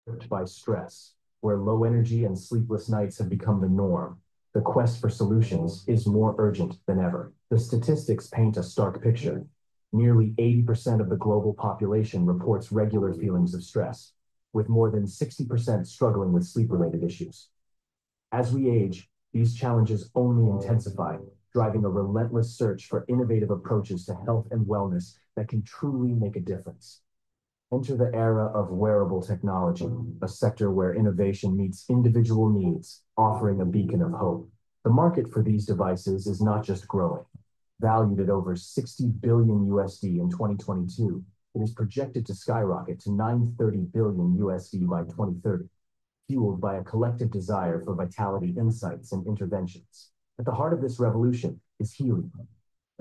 By stress, where low energy and sleepless nights have become the norm, the quest for solutions is more urgent than ever. The statistics paint a stark picture. Nearly 80% of the global population reports regular feelings of stress, with more than 60% struggling with sleep-related issues. As we age, these challenges only intensify, driving a relentless search for innovative approaches to health and wellness that can truly make a difference. Enter the era of wearable technology, a sector where innovation meets individual needs, offering a beacon of hope. The market for these devices is not just growing. Valued at over 60 billion USD in 2022, it is projected to skyrocket to 930 billion USD by 2030, fueled by a collective desire for vitality insights and interventions. At the heart of this revolution is Healy,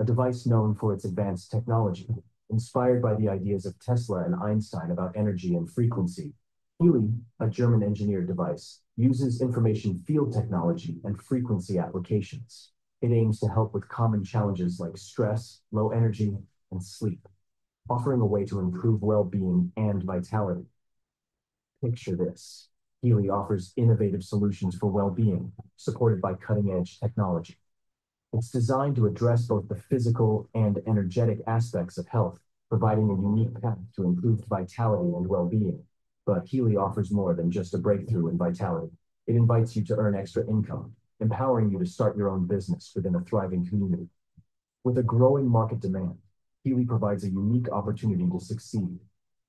a device known for its advanced technology. Inspired by the ideas of Tesla and Einstein about energy and frequency, Healy, a German engineered device, uses information field technology and frequency applications. It aims to help with common challenges like stress, low energy, and sleep, offering a way to improve well-being and vitality. Picture this. Healy offers innovative solutions for well-being, supported by cutting-edge technology. It's designed to address both the physical and energetic aspects of health, providing a unique path to improved vitality and well-being. But Healy offers more than just a breakthrough in vitality. It invites you to earn extra income, empowering you to start your own business within a thriving community. With a growing market demand, Healy provides a unique opportunity to succeed,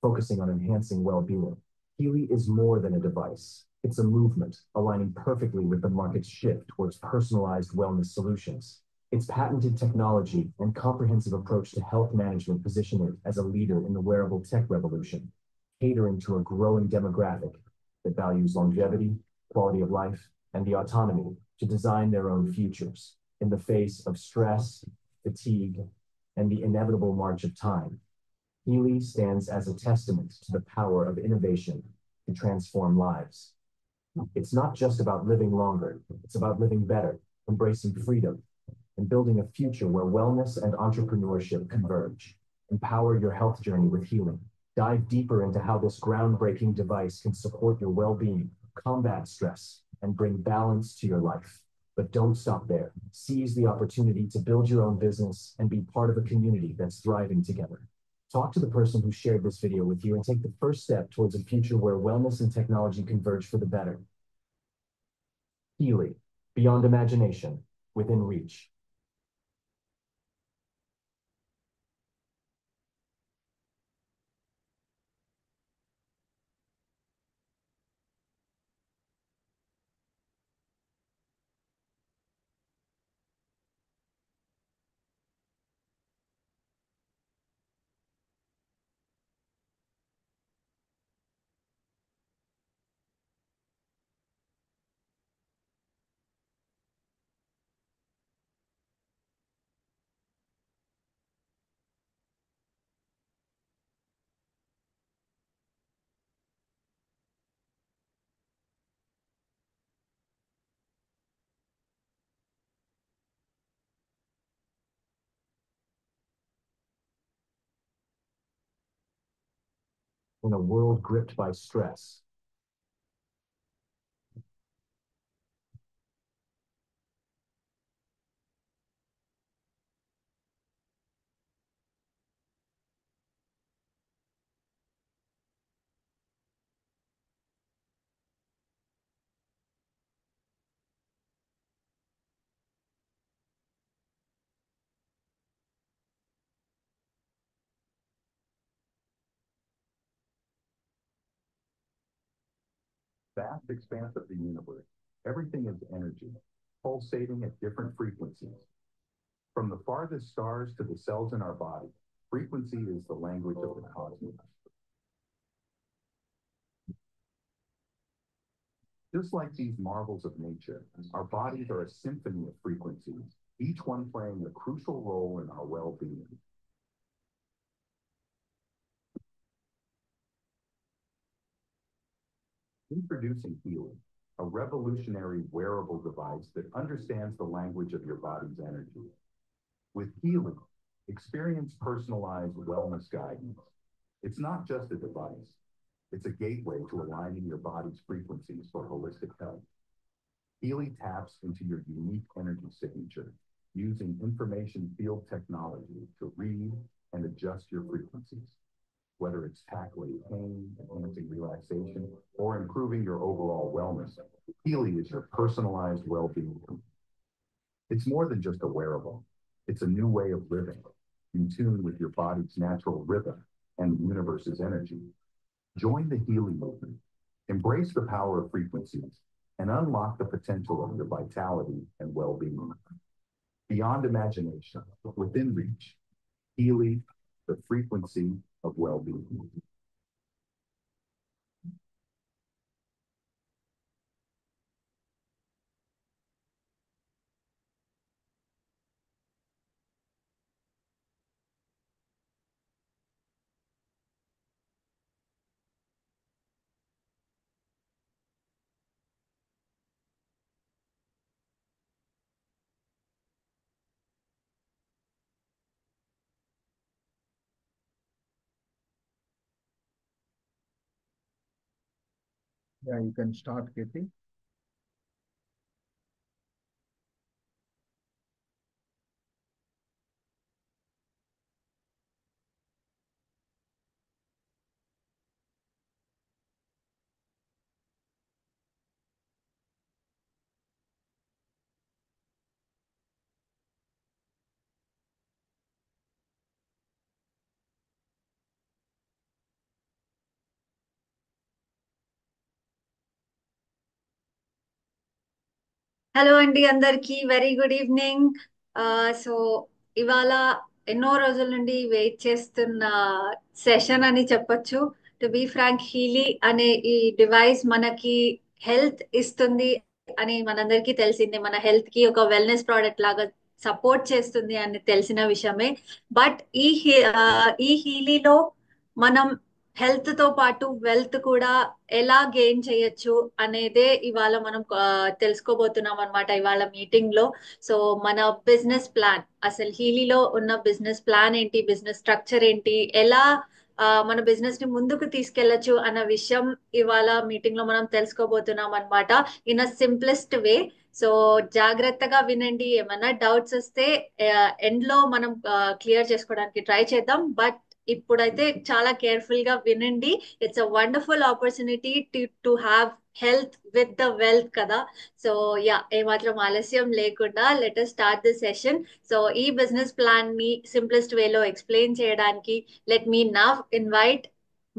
focusing on enhancing well-being. Healy is more than a device. It's a movement, aligning perfectly with the market's shift towards personalized wellness solutions. Its patented technology and comprehensive approach to health management position it as a leader in the wearable tech revolution, catering to a growing demographic that values longevity, quality of life, and the autonomy to design their own futures. In the face of stress, fatigue, and the inevitable march of time, Healy stands as a testament to the power of innovation to transform lives. It's not just about living longer, it's about living better, embracing freedom, and building a future where wellness and entrepreneurship converge. Empower your health journey with Healing. Dive deeper into how this groundbreaking device can support your well-being, combat stress, and bring balance to your life. But don't stop there. Seize the opportunity to build your own business and be part of a community that's thriving together. Talk to the person who shared this video with you and take the first step towards a future where wellness and technology converge for the better. Healy, beyond imagination, within reach. In a world gripped by stress, vast expanse of the universe, everything is energy, pulsating at different frequencies. From the farthest stars to the cells in our body, frequency is the language of the cosmos. Just like these marvels of nature, our bodies are a symphony of frequencies, each one playing a crucial role in our well-being. Introducing Healing, a revolutionary wearable device that understands the language of your body's energy. With Healing, experience personalized wellness guidance. It's not just a device. It's a gateway to aligning your body's frequencies for holistic health. Healy taps into your unique energy signature using information field technology to read and adjust your frequencies. Whether it's tackling pain, enhancing relaxation, or improving your overall wellness, Healy is your personalized well-being. It's more than just a wearable. It's a new way of living, in tune with your body's natural rhythm and the universe's energy. Join the Healy movement. Embrace the power of frequencies and unlock the potential of your vitality and well-being. Beyond imagination, within reach, Healy, the frequency of well-being. Yeah, you can start, Kirti. Hello అండి, అందరికి very good evening. So ఇవాళ ఎన్నో రోజుల నుండి wait చేస్తున్న session అని చెప్పొచ్చు. To be Frank, Healy అనే ఈ డివైస్ మనకి హెల్త్ ఇస్తుంది అని మనందరికీ తెలిసిందే. మన హెల్త్ కి ఒక వెల్నెస్ ప్రోడక్ట్ లాగా సపోర్ట్ చేస్తుంది అని తెలిసిన విషయమే. బట్ ఈ హీలీలో మనం హెల్త్ తో పాటు వెల్త్ కూడా ఎలా గెయిన్ చేయొచ్చు అనేదే ఇవాళ మనం తెలుసుకోబోతున్నాం అనమాట ఇవాళ మీటింగ్ లో. సో మన బిజినెస్ ప్లాన్, అసలు హీలీలో ఉన్న బిజినెస్ ప్లాన్ ఏంటి, బిజినెస్ స్ట్రక్చర్ ఏంటి, ఎలా మన బిజినెస్ ని ముందుకు తీసుకెళ్లొచ్చు అన్న విషయం ఇవాళ మీటింగ్ లో మనం తెలుసుకోబోతున్నాం అనమాట, in a simplest way. So జాగ్రత్తగా వినండి. ఏమైనా డౌట్స్ వస్తే ఎండ్ లో మనం క్లియర్ చేసుకోవడానికి ట్రై చేద్దాం. బట్ ఇప్పుడైతే చాలా కేర్ఫుల్ గా వినండి. It's a wonderful opportunity to have health with the wealth కదా. సో యా, ఏమాత్రం ఆలస్యం లేకుండా let us start the session. So ఈ బిజినెస్ ప్లాన్ ని సింప్లెస్ట్ వేలో ఎక్స్ప్లెయిన్ చేయడానికి let me now invite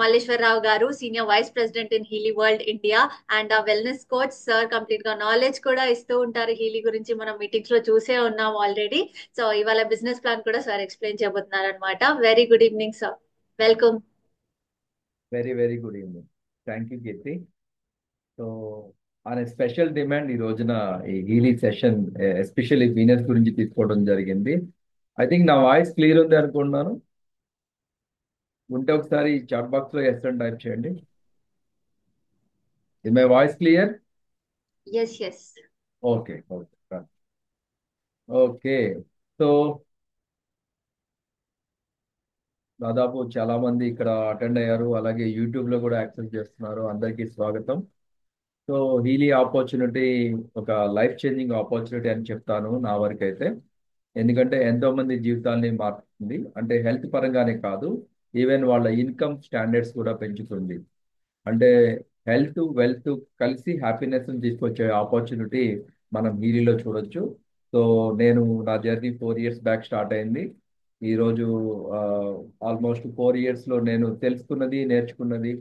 Malleswararao garu, senior vice president in Healy world India and a wellness coach. Sir complete గా knowledge కూడా ఇస్తూ ఉంటారు హీలీ గురించి, మనం మీటింగ్స్ లో చూసే ఉన్నాం ఆల్రెడీ. సో ఇవాళ బిజినెస్ ప్లాన్ కూడా సార్ ఎక్స్ప్లెయిన్ చేయబోతున్నారు అనమాట. Very good evening sir, welcome. Very very good evening. Thank you, Keerthi. So అనే స్పెషల్ డిమాండ్ ఈ రోజున ఈ హీలీ సెషన్ ఎస్పెషల్లీ వీనస్ గురించి తీసుకోవడం జరిగింది. ఐ థింక్ నా వాయిస్ క్లియర్ ఉంది అనుకుంటున్నాను. ఉంటే ఒకసారి చాట్ బాక్స్ లో ఎస్ అని టైప్ చేయండి. Is my voice clear? Yes yes. Okay okay okay. So దాదాపు చాలా మంది ఇక్కడ అటెండ్ అయ్యారు, అలాగే యూట్యూబ్ లో కూడా యాక్సెస్ చేస్తున్నారు. అందరికీ స్వాగతం. సో హీలీ ఆపర్చునిటీ ఒక లైఫ్ చేంజింగ్ ఆపర్చునిటీ అని చెప్తాను నా వరకు అయితే. ఎందుకంటే ఎంతో మంది జీవితాల్ని మారుతుంది. అంటే హెల్త్ పరంగానే కాదు, ఈవెన్ వాళ్ళ ఇన్కమ్ స్టాండర్డ్స్ కూడా పెంచుతుంది. అంటే హెల్త్ వెల్త్ కలిసి హ్యాపీనెస్ తీసుకొచ్చే ఆపర్చునిటీ మనం హీలీలో చూడొచ్చు. సో నేను నా జర్నీ 4 years బ్యాక్ స్టార్ట్ అయింది. ఈరోజు ఆల్మోస్ట్ 4 years లో నేను తెలుసుకున్నది, నేర్చుకున్నది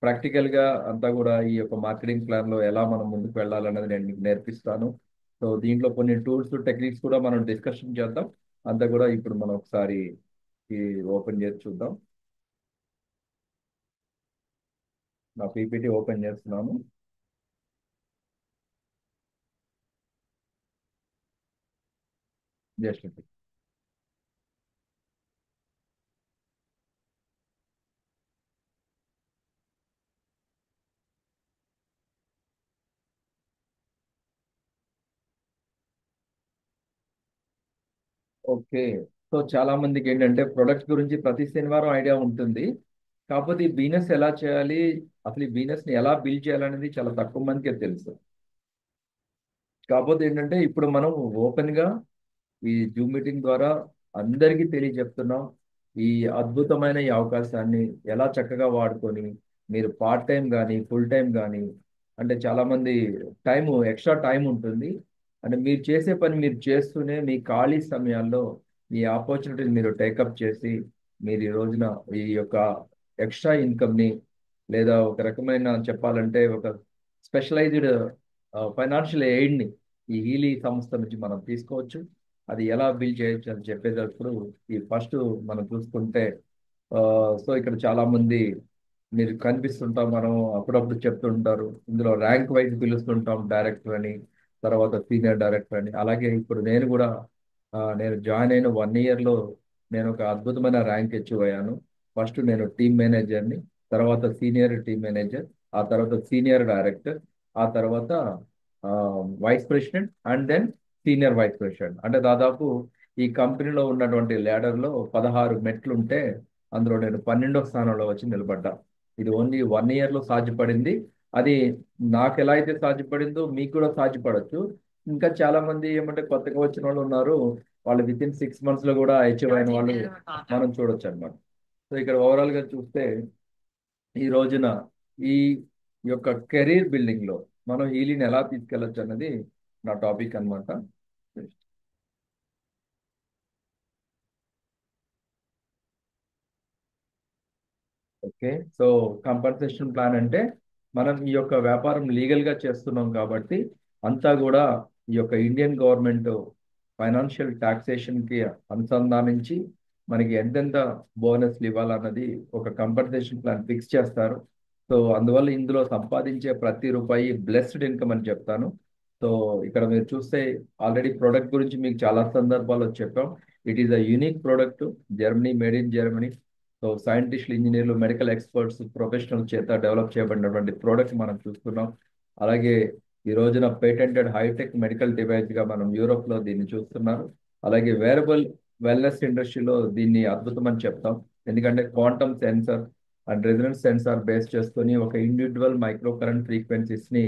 ప్రాక్టికల్గా అంతా కూడా ఈ యొక్క మార్కెటింగ్ ప్లాన్లో ఎలా మనం ముందుకు వెళ్ళాలన్నది నేను మీకు నేర్పిస్తాను. సో దీంట్లో కొన్ని టూల్స్ టెక్నిక్స్ కూడా మనం డిస్కషన్ చేద్దాం. అంతా కూడా ఇప్పుడు మనం ఒకసారి ఈ ఓపెన్ చేసి చూద్దాం. నా పీపీటీ ఓపెన్ చేస్తున్నాను. Just okay. సో చాలా మందికి ఏంటంటే ప్రొడక్ట్స్ గురించి ప్రతి శనివారం ఐడియా ఉంటుంది, కాకపోతే ఈ బిజినెస్ ఎలా చేయాలి, అసలు ఈ బిజినెస్ ని ఎలా బిల్డ్ చేయాలనేది చాలా తక్కువ మందికే తెలుసు. కాకపోతే ఏంటంటే ఇప్పుడు మనం ఓపెన్ గా ఈ జూమ్ మీటింగ్ ద్వారా అందరికీ తెలియజెప్తున్నాం. ఈ అద్భుతమైన ఈ అవకాశాన్ని ఎలా చక్కగా వాడుకొని మీరు పార్ట్ టైం కానీ ఫుల్ టైం కానీ, అంటే చాలా మంది ఎక్స్ట్రా టైం ఉంటుంది. అంటే మీరు చేసే పని మీరు చేస్తూనే మీ ఖాళీ సమయాల్లో ఈ ఆపర్చునిటీని మీరు టేకప్ చేసి మీరు ఈ రోజున ఈ యొక్క ఎక్స్ట్రా ఇన్కమ్ని, లేదా ఒక రకమైన చెప్పాలంటే ఒక స్పెషలైజ్డ్ ఫైనాన్షియల్ ఎయిడ్ని ఈ హీలీ సంస్థ నుంచి మనం తీసుకోవచ్చు. అది ఎలా బిల్డ్ చేయొచ్చు అని చెప్పేటప్పుడు ఈ ఫస్ట్ మనం చూసుకుంటే, సో ఇక్కడ చాలా మంది మీరు కనిపిస్తుంటాం, మనం అప్పుడప్పుడు చెప్తుంటారు. ఇందులో ర్యాంక్ వైజ్ పిలుస్తుంటాం, డైరెక్టర్ అని, తర్వాత సీనియర్ డైరెక్టర్ అని. అలాగే ఇప్పుడు నేను కూడా నేను జాయిన్ అయిన 1 ఇయర్లో నేను ఒక అద్భుతమైన ర్యాంక్ అచీవ్ అయ్యాను. ఫస్ట్ నేను టీమ్ మేనేజర్ని, తర్వాత సీనియర్ టీమ్ మేనేజర్, ఆ తర్వాత సీనియర్ డైరెక్టర్, ఆ తర్వాత vice president, and then senior vice president. అంటే దాదాపు ఈ కంపెనీలో ఉన్నటువంటి లీడర్లో 16 మెట్లు ఉంటే అందులో నేను 12వ స్థానంలో వచ్చి నిలబడ్డా. ఇది ఓన్లీ 1 ఇయర్లో సాధ్యపడింది. అది నాకు ఎలా అయితే సాధ్యపడిందో మీకు కూడా సాధ్యపడచ్చు. ఇంకా చాలా మంది ఏమంటే కొత్తగా వచ్చిన వాళ్ళు ఉన్నారు, వాళ్ళు విత్ ఇన్ 6 months లో కూడా అచీవ్ అయిన వాళ్ళు మనం చూడొచ్చు అనమాట. సో ఇక్కడ ఓవరాల్ గా చూస్తే ఈ రోజున ఈ యొక్క కెరీర్ బిల్డింగ్ లో మనం హీలీని ఎలా తీసుకెళ్ళచ్చు అన్నది నా టాపిక్ అన్నమాట. ఓకే, సో కంపన్సేషన్ ప్లాన్ అంటే మనం ఈ యొక్క వ్యాపారం లీగల్ గా చేస్తున్నాం కాబట్టి అంతా కూడా ఈ యొక్క ఇండియన్ గవర్నమెంట్ ఫైనాన్షియల్ టాక్సేషన్ కి అనుసంధానించి మనకి ఎంతెంత బోనస్లు ఇవ్వాలన్నది ఒక కంపన్సేషన్ ప్లాన్ ఫిక్స్ చేస్తారు. సో అందువల్ల ఇందులో సంపాదించే ప్రతి రూపాయి బ్లెస్డ్ ఇన్కమ్ అని చెప్తాను. సో ఇక్కడ మీరు చూస్తే ఆల్రెడీ ప్రోడక్ట్ గురించి మీకు చాలా సందర్భాల్లో చెప్పాం. It is a unique product, Germany, made in Germany. So సైంటిస్టులు, ఇంజనీర్లు, మెడికల్ ఎక్స్పర్ట్స్, ప్రొఫెషనల్ చేత డెవలప్ చేయబడినటువంటి ప్రోడక్ట్ మనం చూస్తున్నాం. అలాగే ఈ రోజున పేటెంటెడ్ హైటెక్ మెడికల్ డివైస్ గా మనం యూరోప్ లో దీన్ని చూస్తున్నాం. అలాగే వేరబుల్ వెల్నెస్ ఇండస్ట్రీలో దీన్ని అద్భుతం అని చెప్తాం. ఎందుకంటే quantum sensor and resonance sensor base చేసుకొని ఒక ఇండివిజువల్ మైక్రో కరెంట్ ఫ్రీక్వెన్సీస్ ని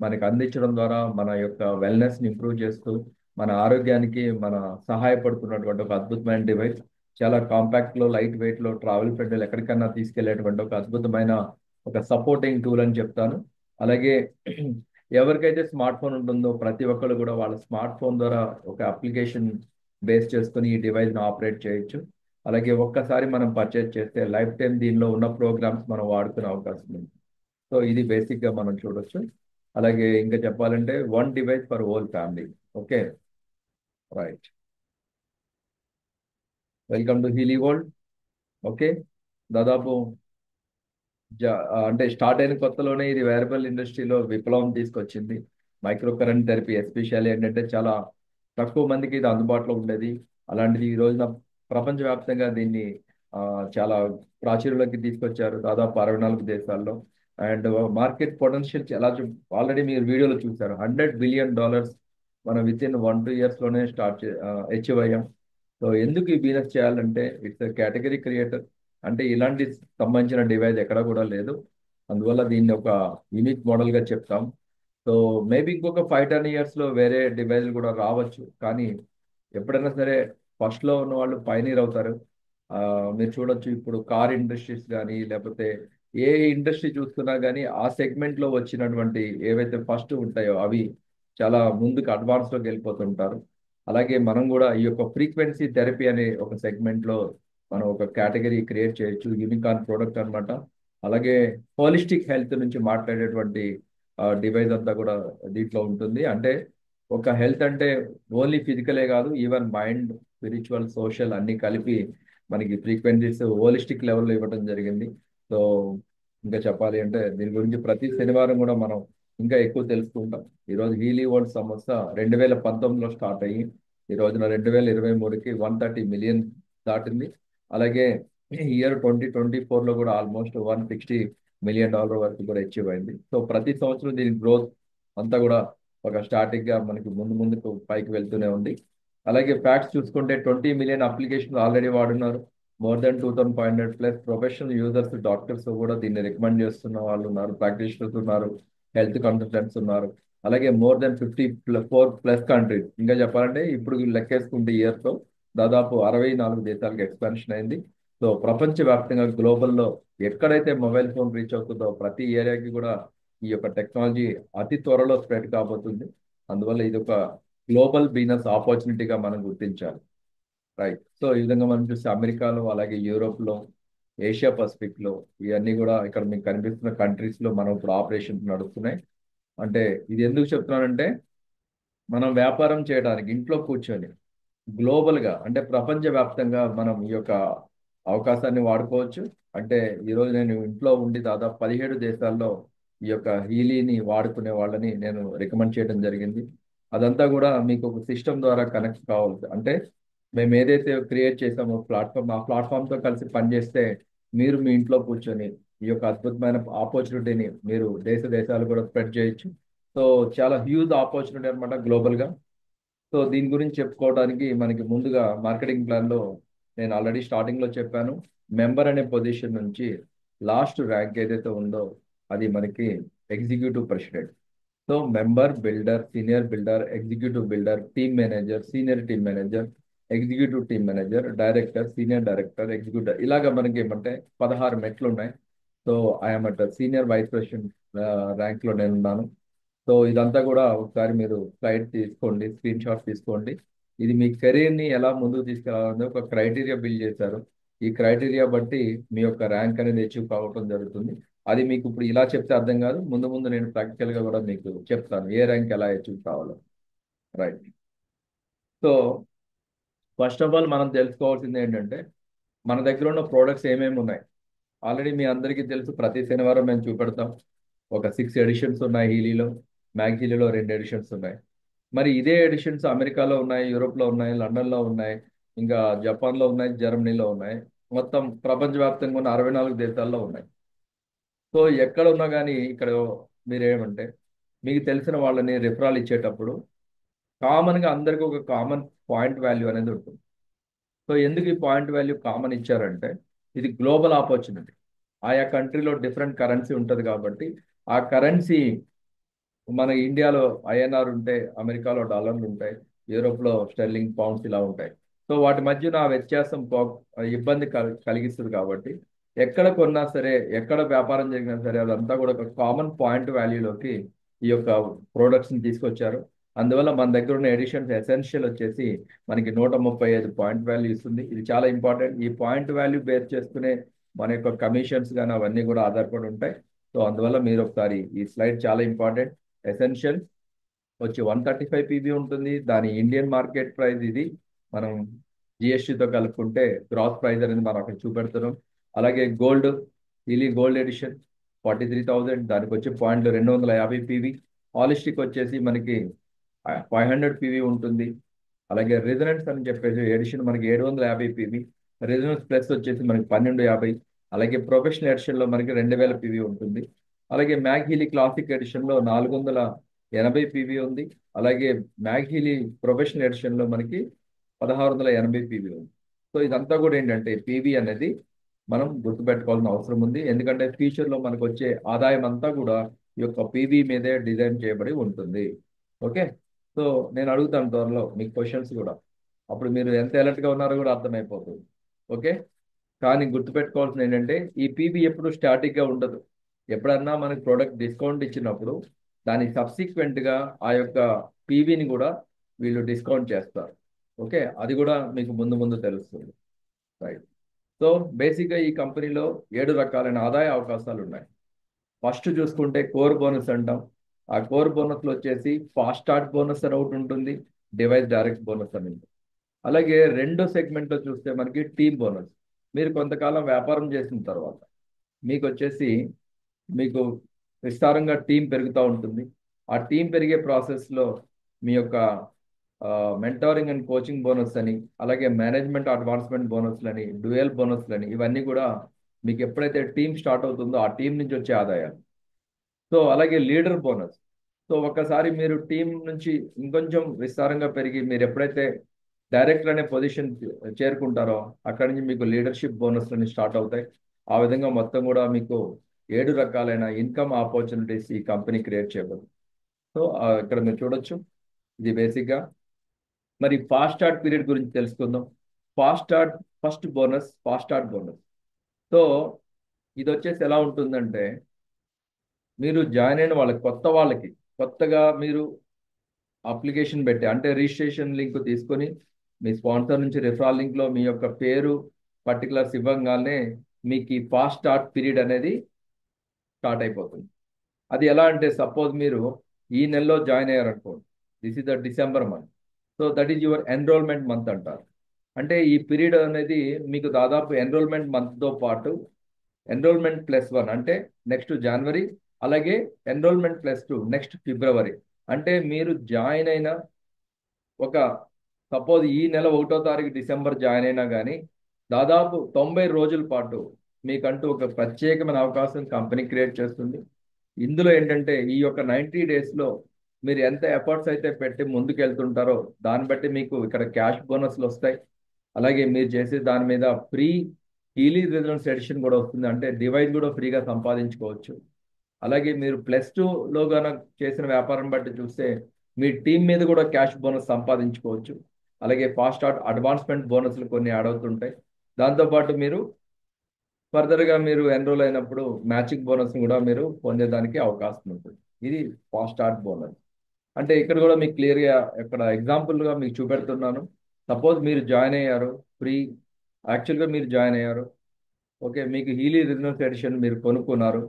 మనకి అందించడం ద్వారా మన యొక్క వెల్నెస్ ని ఇంప్రూవ్ చేస్తూ మన ఆరోగ్యానికి మన సహాయపడుతున్నటువంటి ఒక అద్భుతమైన డివైస్. చాలా కాంపాక్ట్ లో, లైట్ వెయిట్ లో, ట్రావెల్ ఫ్రెండ్లీ, ఎక్కడికన్నా తీసుకెళ్లేటువంటి ఒక అద్భుతమైన ఒక సపోర్టింగ్ టూల్ అని చెప్తాను. అలాగే ఎవరికైతే స్మార్ట్ ఫోన్ ఉంటుందో ప్రతి ఒక్కరు కూడా వాళ్ళ స్మార్ట్ ఫోన్ ద్వారా ఒక అప్లికేషన్ బేస్ చేసుకుని ఈ డివైస్ ని ఆపరేట్ చేయొచ్చు. అలాగే ఒక్కసారి మనం పర్చేజ్ చేస్తే లైఫ్ టైం దీనిలో ఉన్న ప్రోగ్రామ్స్ మనం వాడుకునే అవకాశం ఉంది. సో ఇది బేసిక్ గా మనం చూడొచ్చు. అలాగే ఇంకా చెప్పాలంటే one device for whole family. Okay, right. Welcome to Healy world. Okay, దాదాపు అంటే స్టార్ట్ అయిన కొత్తలోనే ఇది వేరబుల్ ఇండస్ట్రీలో విప్లవం తీసుకొచ్చింది. మైక్రో కరెంట్ థెరపీ ఎస్పెషల్లీ ఏంటంటే చాలా తక్కువ మందికి ఇది అందుబాటులో ఉండేది. అలాంటిది ఈ రోజున ప్రపంచవ్యాప్తంగా దీన్ని ఆ, చాలా ప్రాచుర్యంలోకి తీసుకొచ్చారు, దాదాపు 64 దేశాల్లో. అండ్ మార్కెట్ పొటెన్షియల్ చాలా ఆల్రెడీ మీరు వీడియోలో చూసారు. $100 బిలియన్ మనం విత్ ఇన్ 1-2 years లోనే అచీవ్ అయ్యాం. సో ఎందుకు ఈ బిజినెస్ చేయాలంటే ఇట్స్ కేటగిరీ క్రియేటర్. అంటే ఇలాంటి సంబంధించిన డివైస్ ఎక్కడ కూడా లేదు. అందువల్ల దీన్ని ఒక యూనిక్ మోడల్ గా చెప్తాం. సో మేబీ ఇంకొక 5-10 years లో వేరే డివైజ్లు కూడా రావచ్చు. కానీ ఎప్పుడైనా సరే ఫస్ట్ లో ఉన్న వాళ్ళు పైనీర్ అవుతారు. మీరు చూడొచ్చు ఇప్పుడు కార్ ఇండస్ట్రీస్ కానీ, లేకపోతే ఏ ఇండస్ట్రీ చూసుకున్నా కానీ ఆ సెగ్మెంట్ లో వచ్చినటువంటి ఏవైతే ఫస్ట్ ఉంటాయో అవి చాలా ముందుకు అడ్వాన్స్ లోకి వెళ్ళిపోతుంటారు. అలాగే మనం కూడా ఈ యొక్క ఫ్రీక్వెన్సీ థెరపీ అనే ఒక సెగ్మెంట్ లో మనం ఒక కేటగిరీ క్రియేట్ చేయొచ్చు, యూనికాన్ ప్రోడక్ట్ అన్నమాట. అలాగే హోలిస్టిక్ హెల్త్ నుంచి మాట్లాడేటువంటి డివైస్ అంతా కూడా దీంట్లో ఉంటుంది. అంటే ఒక హెల్త్ అంటే ఓన్లీ ఫిజికలే కాదు, ఈవెన్ మైండ్, స్పిరిచువల్, సోషల్ అన్ని కలిపి మనకి ఫ్రీక్వెన్సీస్ హోలిస్టిక్ లెవెల్లో ఇవ్వడం జరిగింది. సో ఇంకా చెప్పాలి అంటే దీని గురించి ప్రతి శనివారం కూడా మనం ఇంకా ఎక్కువ తెలుసుకుంటాం. ఈరోజు హీలీ వరల్డ్ సంస్థ 2019లో స్టార్ట్ అయ్యి ఈ రోజున 2023కి 130 మిలియన్ దాటింది. అలాగే ఇయర్ 2024లో కూడా ఆల్మోస్ట్ $160 మిలియన్ వరకు కూడా అచీవ్ అయింది. సో ప్రతి సంవత్సరం దీని గ్రోత్ అంతా కూడా ఒక స్టార్టింగ్ గా మనకి ముందుకు పైకి వెళ్తూనే ఉంది. అలాగే ఫ్యాక్ట్స్ చూసుకుంటే 20 మిలియన్ అప్లికేషన్ ఆల్రెడీ వాడున్నారు. More than 2500 plus professional users, doctors కూడా దీన్ని రికమెండ్ చేస్తున్న వాళ్ళు ఉన్నారు, ప్రాక్టీషనర్స్ ఉన్నారు, హెల్త్ కన్సల్టెంట్స్ ఉన్నారు. అలాగే మోర్ దెన్ 54 ప్లస్ కంట్రీస్, ఇంకా చెప్పాలంటే ఇప్పుడు లెక్కేసుకుంటే ఇయర్తో దాదాపు 64 దేశాలకు ఎక్స్పాన్షన్ అయింది. సో ప్రపంచవ్యాప్తంగా గ్లోబల్లో ఎక్కడైతే మొబైల్ ఫోన్ రీచ్ అవుతుందో ప్రతి ఏరియాకి కూడా ఈ యొక్క టెక్నాలజీ అతి త్వరలో స్ప్రెడ్ కాబోతుంది. అందువల్ల ఇది ఒక గ్లోబల్ బిజినెస్ ఆపర్చునిటీగా మనం గుర్తించాలి. రైట్. సో ఈ విధంగా మనం చూస్తే అమెరికాలో, అలాగే యూరోప్లో, ఏషియా పసిఫిక్లో, ఇవన్నీ కూడా ఇక్కడ మీకు కనిపిస్తున్న కంట్రీస్లో మనం ఇప్పుడు ఆపరేషన్స్ నడుస్తున్నాయి. అంటే ఇది ఎందుకు చెప్తున్నానంటే మనం వ్యాపారం చేయడానికి ఇంట్లో కూర్చొని గ్లోబల్గా అంటే ప్రపంచవ్యాప్తంగా మనం ఈ యొక్క అవకాశాన్ని వాడుకోవచ్చు. అంటే ఈరోజు నేను ఇంట్లో ఉండి దాదాపు 17 దేశాల్లో ఈ యొక్క హీలీని వాడుకునే వాళ్ళని నేను రికమెండ్ చేయడం జరిగింది. అదంతా కూడా మీకు ఒక సిస్టమ్ ద్వారా కనెక్ట్ కావాలి. అంటే మేము ఏదైతే క్రియేట్ చేసామో ప్లాట్ఫామ్, ఆ ప్లాట్ఫామ్తో కలిసి పనిచేస్తే మీరు మీ ఇంట్లో కూర్చొని ఈ యొక్క అద్భుతమైన ఆపర్చునిటీని మీరు దేశాలు కూడా స్ప్రెడ్ చేయొచ్చు. సో చాలా హ్యూజ్ ఆపర్చునిటీ అనమాట గ్లోబల్గా. సో దీని గురించి చెప్పుకోవడానికి మనకి ముందుగా మార్కెటింగ్ ప్లాన్లో నేను ఆల్రెడీ స్టార్టింగ్లో చెప్పాను, మెంబర్ అనే పొజిషన్ నుంచి లాస్ట్ ర్యాంక్ ఏదైతే ఉందో అది మనకి executive president. So member, builder, senior builder, executive builder, team manager, senior team manager, executive team manager, director, senior director, executive, ఇలాగ మనకి ఏమంటే 16 మెట్లు ఉన్నాయి. So I'm at senior vice president ర్యాంక్లో నేను ఉన్నాను. సో ఇదంతా కూడా ఒకసారి మీరు స్లైడ్ తీసుకోండి, స్క్రీన్ షాట్ తీసుకోండి. ఇది మీ కెరీర్ని ఎలా ముందుకు తీసుకెళ్లాలని ఒక క్రైటీరియా బిల్డ్ చేశారు. ఈ క్రైటీరియా బట్టి మీ యొక్క ర్యాంక్ అనేది అచీవ్ కావటం జరుగుతుంది. అది మీకు ఇప్పుడు ఇలా చెప్తే అర్థం కాదు, ముందు ముందు నేను ప్రాక్టికల్గా కూడా మీకు చెప్తాను ఏ ర్యాంక్ ఎలా అచీవ్ కావాలో. Right. So first of all మనం తెలుసుకోవాల్సింది ఏంటంటే మన దగ్గర ఉన్న ప్రోడక్ట్స్ ఏమేమి ఉన్నాయి. ఆల్రెడీ మీ అందరికీ తెలుసు, ప్రతి శనివారం మేము చూపెడతాం. ఒక 6 ఎడిషన్స్ ఉన్నాయి హీలీలో, మ్యాక్ హీలీలో 2 ఎడిషన్స్ ఉన్నాయి. మరి ఇదే ఎడిషన్స్ అమెరికాలో ఉన్నాయి, యూరోప్లో ఉన్నాయి, లండన్లో ఉన్నాయి, ఇంకా జపాన్లో ఉన్నాయి, జర్మనీలో ఉన్నాయి, మొత్తం ప్రపంచవ్యాప్తంగా ఉన్న 64 దేశాల్లో ఉన్నాయి. సో ఎక్కడ ఉన్నా కానీ ఇక్కడ మీరేమంటే మీకు తెలిసిన వాళ్ళని రిఫరాల్ ఇచ్చేటప్పుడు కామన్గా అందరికీ ఒక కామన్ పాయింట్ వాల్యూ అనేది ఉంటుంది. సో ఎందుకు ఈ పాయింట్ వాల్యూ కామన్ ఇచ్చారంటే ఇది గ్లోబల్ ఆపర్చునిటీ. ఆయా కంట్రీలో డిఫరెంట్ కరెన్సీ ఉంటుంది కాబట్టి ఆ కరెన్సీ మన ఇండియాలో ఐఎన్ఆర్ ఉంటే, అమెరికాలో డాలర్లు ఉంటాయి, యూరోప్లో స్టెర్లింగ్, పౌండ్స్ ఇలా ఉంటాయి. సో వాటి మధ్యన ఆ వ్యత్యాసం ఇబ్బంది కలిగిస్తుంది. కాబట్టి ఎక్కడ కొన్నా సరే, ఎక్కడ వ్యాపారం జరిగినా సరే అదంతా కూడా ఒక కామన్ పాయింట్ వాల్యూలోకి ఈ యొక్క ప్రోడక్ట్స్ని తీసుకొచ్చారు. అందువల్ల మన దగ్గర ఉన్న ఎడిషన్స్ ఎసెన్షియల్ వచ్చేసి మనకి 135 పాయింట్ వాల్యూ ఇస్తుంది. ఇది చాలా ఇంపార్టెంట్. ఈ పాయింట్ వాల్యూ బేస్ చేసుకునే మన యొక్క కమిషన్స్ కానీ అవన్నీ కూడా ఆధారపడి ఉంటాయి. సో అందువల్ల మీరు ఒకసారి ఈ స్లైడ్ చాలా ఇంపార్టెంట్. ఎసెన్షియల్ వచ్చి 135 పీబీ ఉంటుంది. దాని ఇండియన్ మార్కెట్ ప్రైస్ ఇది మనం జిఎస్టీతో కలుపుకుంటే గ్రాస్ ప్రైస్ అనేది మనం అక్కడ చూపెడుతున్నాం. అలాగే గోల్డ్, హీలీ గోల్డ్ ఎడిషన్ 43,000, దానికి వచ్చే పాయింట్లు 250 పీవీ. హాలిస్టిక్ వచ్చేసి మనకి 500 పీవీ ఉంటుంది. అలాగే రెజొనెన్స్ అని చెప్పేసి ఎడిషన్ మనకి 750 పీవీ. రెజొనెన్స్ ప్లస్ వచ్చేసి మనకి 1250. అలాగే ప్రొఫెషనల్ ఎడిషన్లో మనకి 2000 పీవీ ఉంటుంది. అలాగే మ్యాక్ హీలీ క్లాసిక్ ఎడిషన్లో 480 పీవీ ఉంది. అలాగే మ్యాక్ హీలీ ప్రొఫెషనల్ ఎడిషన్లో మనకి 1680 పీవీ ఉంది. సో ఇదంతా కూడా ఏంటంటే పీవీ అనేది మనం గుర్తుపెట్టుకోవాల్సిన అవసరం ఉంది. ఎందుకంటే ఫ్యూచర్లో మనకు వచ్చే ఆదాయం అంతా కూడా ఈ యొక్క పీవీ మీదే డిజైన్ చేయబడి ఉంటుంది. ఓకే. సో నేను అడుగుతాను త్వరలో మీకు క్వశ్చన్స్ కూడా, అప్పుడు మీరు ఎంత అలర్ట్గా ఉన్నారో కూడా అర్థమైపోతుంది. ఓకే. కానీ గుర్తుపెట్టుకోవాల్సింది ఏంటంటే ఈ పీబీ ఎప్పుడు స్టాటిక్గా ఉండదు. ఎప్పుడన్నా మనకి ప్రోడక్ట్ డిస్కౌంట్ ఇచ్చినప్పుడు దాని సబ్సిక్వెంట్గా ఆ యొక్క పీబీని కూడా వీళ్ళు డిస్కౌంట్ చేస్తారు. ఓకే. అది కూడా మీకు ముందు ముందు తెలుస్తుంది. రైట్. సో బేసిక్గా ఈ కంపెనీలో 7 రకాలైన ఆదాయ అవకాశాలు ఉన్నాయి. ఫస్ట్ చూసుకుంటే కోర్ బోనస్ అంటాం. ఆ కోర్ బోనస్లో వచ్చేసి ఫాస్ట్ స్టార్ట్ బోనస్ అని ఒకటి ఉంటుంది, డివైస్ డైరెక్ట్ బోనస్ అని ఉంటుంది. అలాగే రెండో సెగ్మెంట్లో చూస్తే మనకి టీమ్ బోనస్. మీరు కొంతకాలం వ్యాపారం చేసిన తర్వాత మీకు వచ్చేసి మీకు విస్తారంగా టీం పెరుగుతూ ఉంటుంది. ఆ టీం పెరిగే ప్రాసెస్లో మీ యొక్క మెంటారింగ్ అండ్ కోచింగ్ బోనస్ అని, అలాగే మేనేజ్మెంట్ అడ్వాన్స్మెంట్ బోనస్లని, డ్యూయల్ బోనస్లని, ఇవన్నీ కూడా మీకు ఎప్పుడైతే టీం స్టార్ట్ అవుతుందో ఆ టీం నుంచి వచ్చే ఆదాయాలు. సో అలాగే లీడర్ బోనస్. సో ఒకసారి మీరు టీం నుంచి ఇంకొంచెం విస్తారంగా పెరిగి మీరు ఎప్పుడైతే డైరెక్టర్ అనే పొజిషన్ చేరుకుంటారో అక్కడి నుంచి మీకు లీడర్షిప్ బోనస్ అని స్టార్ట్ అవుతాయి. ఆ విధంగా మొత్తం కూడా మీకు 7 రకాలైన ఇన్కమ్ ఆపర్చునిటీస్ ఈ కంపెనీ క్రియేట్ చేయబడింది. సో ఇక్కడ మీరు చూడొచ్చు, ఇది బేసిక్గా. మరి ఫాస్ట్ స్టార్ట్ పీరియడ్ గురించి తెలుసుకుందాం. Fast start first bonus, fast start bonus. So ఇది వచ్చేసి ఎలా ఉంటుందంటే, మీరు జాయిన్ అయిన వాళ్ళకి, కొత్తగా మీరు అప్లికేషన్ పెట్టి, అంటే రిజిస్ట్రేషన్ లింక్ తీసుకొని మీ స్పాన్సర్ నుంచి రిఫరల్ లింక్లో మీ యొక్క పేరు పర్టికులర్స్ ఇవ్వగానే మీకు ఈ ఫాస్ట్ స్టార్ట్ పీరియడ్ అనేది స్టార్ట్ అయిపోతుంది. అది ఎలా అంటే, సపోజ్ మీరు ఈ నెలలో జాయిన్ అయ్యారనుకోండి, this is the December month. So that is your enrolment month అంటారు. అంటే ఈ పీరియడ్ అనేది మీకు దాదాపు ఎన్రోల్మెంట్ మంత్తో పాటు ఎన్రోల్మెంట్ +1 అంటే నెక్స్ట్ జనవరి, అలాగే ఎన్రోల్మెంట్ +2 నెక్స్ట్ ఫిబ్రవరి. అంటే మీరు జాయిన్ అయిన ఒక సపోజ్ ఈ నెల 1వ తారీఖు డిసెంబర్ జాయిన్ అయినా కానీ దాదాపు 90 రోజుల పాటు మీకంటూ ఒక ప్రత్యేకమైన అవకాశం కంపెనీ క్రియేట్ చేస్తుంది. ఇందులో ఏంటంటే, ఈ యొక్క 90 డేస్లో మీరు ఎంత ఎఫర్ట్స్ అయితే పెట్టి ముందుకు వెళ్తుంటారో దాన్ని బట్టి మీకు ఇక్కడ క్యాష్ బోనస్లు వస్తాయి. అలాగే మీరు చేసే దాని మీద ఫ్రీ హీలీ రెసిడెన్స్ ఎడిషన్ కూడా వస్తుంది. అంటే డివైస్ కూడా ఫ్రీగా సంపాదించుకోవచ్చు. అలాగే మీరు +2లో కనుక చేసిన వ్యాపారం బట్టి చూస్తే మీ టీం మీద కూడా క్యాష్ బోనస్ సంపాదించుకోవచ్చు. అలాగే ఫాస్ట్ స్టార్ట్ అడ్వాన్స్మెంట్ బోనస్లు కొన్ని యాడ్ అవుతుంటాయి. దాంతోపాటు మీరు ఫర్దర్గా మీరు ఎన్రోల్ అయినప్పుడు మ్యాచింగ్ బోనస్ కూడా మీరు పొందేదానికి అవకాశం ఉంటుంది. ఇది ఫాస్ట్ స్టార్ట్ బోనస్. అంటే ఇక్కడ కూడా మీకు క్లియర్గా ఇక్కడ ఎగ్జాంపుల్గా మీకు చూపెడుతున్నాను. సపోజ్ మీరు జాయిన్ అయ్యారు, యాక్చువల్గా మీరు జాయిన్ అయ్యారు, ఓకే, మీకు హీలీ రెసిడెన్స్ ఎడిషన్ మీరు కొనుక్కున్నారు.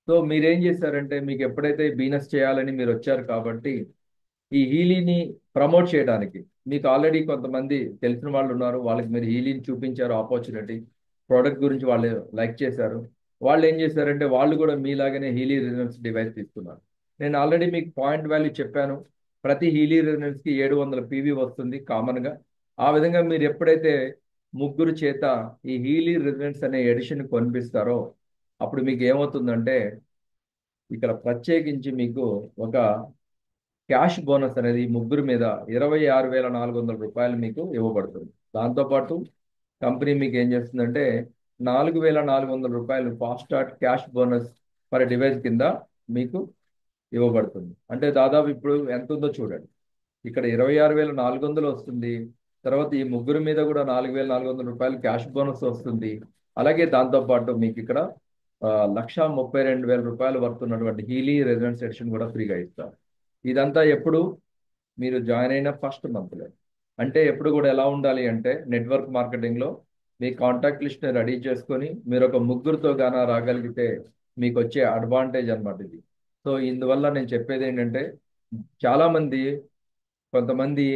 సో మీరేం చేశారంటే, మీకు ఎప్పుడైతే బిజినెస్ చేయాలని మీరు వచ్చారు కాబట్టి ఈ హీలీని ప్రమోట్ చేయడానికి మీకు ఆల్రెడీ కొంతమంది తెలిసిన వాళ్ళు ఉన్నారు, వాళ్ళకి మీరు హీలీని చూపించారు, ఆపర్చునిటీ ప్రోడక్ట్ గురించి వాళ్ళు లైక్ చేశారు. వాళ్ళు ఏం చేశారంటే, వాళ్ళు కూడా మీలాగానే హీలీ రెసిడెన్స్ డివైస్ తీసుకున్నారు. నేను ఆల్రెడీ మీకు పాయింట్ వాల్యూ చెప్పాను, ప్రతి హీలీ రెసిడెన్స్కి 700 పీవీ వస్తుంది కామన్గా. ఆ విధంగా మీరు ఎప్పుడైతే ముగ్గురు చేత ఈ హీలీ రెసిడెన్స్ అనే ఎడిషన్ కొనిపిస్తారో అప్పుడు మీకు ఏమవుతుందంటే, ఇక్కడ ప్రత్యేకించి మీకు ఒక క్యాష్ బోనస్ అనేది ఈ ముగ్గురు మీద 26,400 రూపాయలు మీకు ఇవ్వబడుతుంది. దాంతోపాటు కంపెనీ మీకు ఏం చేస్తుందంటే 4,400 రూపాయలు fast start cash bonus per device కింద మీకు ఇవ్వబడుతుంది. అంటే దాదాపు ఇప్పుడు ఎంత ఉందో చూడండి, ఇక్కడ 26,400 వస్తుంది. తర్వాత ఈ ముగ్గురు మీద కూడా 4,400 రూపాయలు క్యాష్ బోనస్ వస్తుంది. అలాగే దాంతోపాటు మీకు ఇక్కడ 1,32,000 రూపాయలు వర్తున్నటువంటి హీలీ రెసిడెన్స్ ఎడిషన్ కూడా ఫ్రీగా ఇస్తారు. ఇదంతా ఎప్పుడు మీరు జాయిన్ అయిన ఫస్ట్ మంత్లో. అంటే ఎప్పుడు కూడా ఎలా ఉండాలి అంటే, నెట్వర్క్ మార్కెటింగ్లో మీ కాంటాక్ట్ లిస్ట్ని రెడీ చేసుకొని మీరు ఒక ముగ్గురితో గానా రాగలిగితే మీకు వచ్చే అడ్వాంటేజ్ అనమాట ఇది. సో ఇందువల్ల నేను చెప్పేది ఏంటంటే, చాలామంది కొంతమంది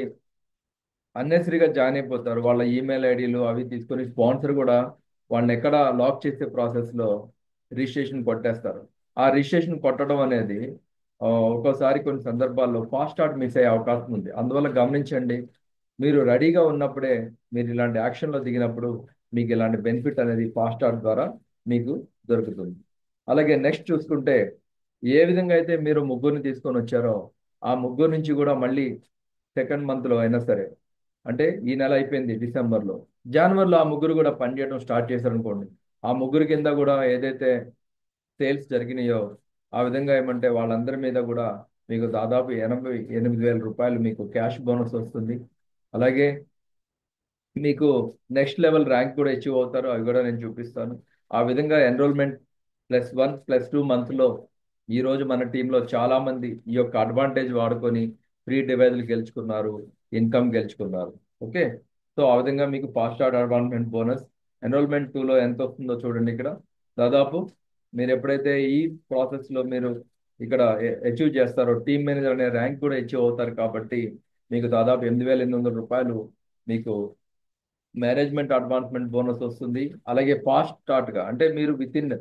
అన్నెసరీగా జాయిన్ అయిపోతారు. వాళ్ళ ఈమెయిల్ ఐడీలు అవి తీసుకొని స్పాన్సర్ కూడా వాళ్ళని ఎక్కడ లాక్ చేసే ప్రాసెస్లో రిజిస్ట్రేషన్ కొట్టేస్తారు. ఆ రిజిస్ట్రేషన్ కొట్టడం అనేది ఒక్కోసారి కొన్ని సందర్భాల్లో ఫాస్ట్ స్టార్ట్ మిస్ అయ్యే అవకాశం ఉంది. అందువల్ల గమనించండి, మీరు రెడీగా ఉన్నప్పుడే మీరు ఇలాంటి యాక్షన్లో దిగినప్పుడు మీకు ఇలాంటి బెనిఫిట్ అనేది ఫాస్ట్ స్టార్ట్ ద్వారా మీకు దొరుకుతుంది. అలాగే నెక్స్ట్ చూసుకుంటే, ఏ విధంగా అయితే మీరు ముగ్గురిని తీసుకొని వచ్చారో ఆ ముగ్గురు నుంచి కూడా మళ్ళీ సెకండ్ మంత్లో అయినా సరే, అంటే ఈ నెల అయిపోయింది డిసెంబర్లో, జనవరిలో ఆ ముగ్గురు కూడా పనిచేయడం స్టార్ట్ చేశారనుకోండి, ఆ ముగ్గురు కింద కూడా ఏదైతే సేల్స్ జరిగినాయో ఆ విధంగా ఏమంటే వాళ్ళందరి మీద కూడా మీకు దాదాపు 88,000 రూపాయలు మీకు క్యాష్ బోనస్ వస్తుంది. అలాగే మీకు నెక్స్ట్ లెవెల్ ర్యాంక్ కూడా అచీవ్ అవుతారు, అవి కూడా నేను చూపిస్తాను. ఆ విధంగా ఎన్రోల్మెంట్ +1 +2 మంత్లో ఈరోజు మన టీంలో చాలామంది ఈ యొక్క అడ్వాంటేజ్ వాడుకొని ఫ్రీ డివైజులు గెలుచుకున్నారు, ఇన్కమ్ గెలుచుకున్నారు. ఓకే, సో ఆ విధంగా మీకు fast start advancement bonus enrollment 2లో ఎంత వస్తుందో చూడండి. ఇక్కడ దాదాపు మీరు ఎప్పుడైతే ఈ ప్రాసెస్లో మీరు ఇక్కడ అచీవ్ చేస్తారో టీమ్ మేనేజర్ అనే ర్యాంక్ కూడా అచీవ్ అవుతారు. కాబట్టి మీకు దాదాపు 8,800 రూపాయలు మీకు మేనేజ్మెంట్ అడ్వాన్స్మెంట్ బోనస్ వస్తుంది. అలాగే ఫాస్ట్ స్టార్ట్గా అంటే మీరు విత్ ఇన్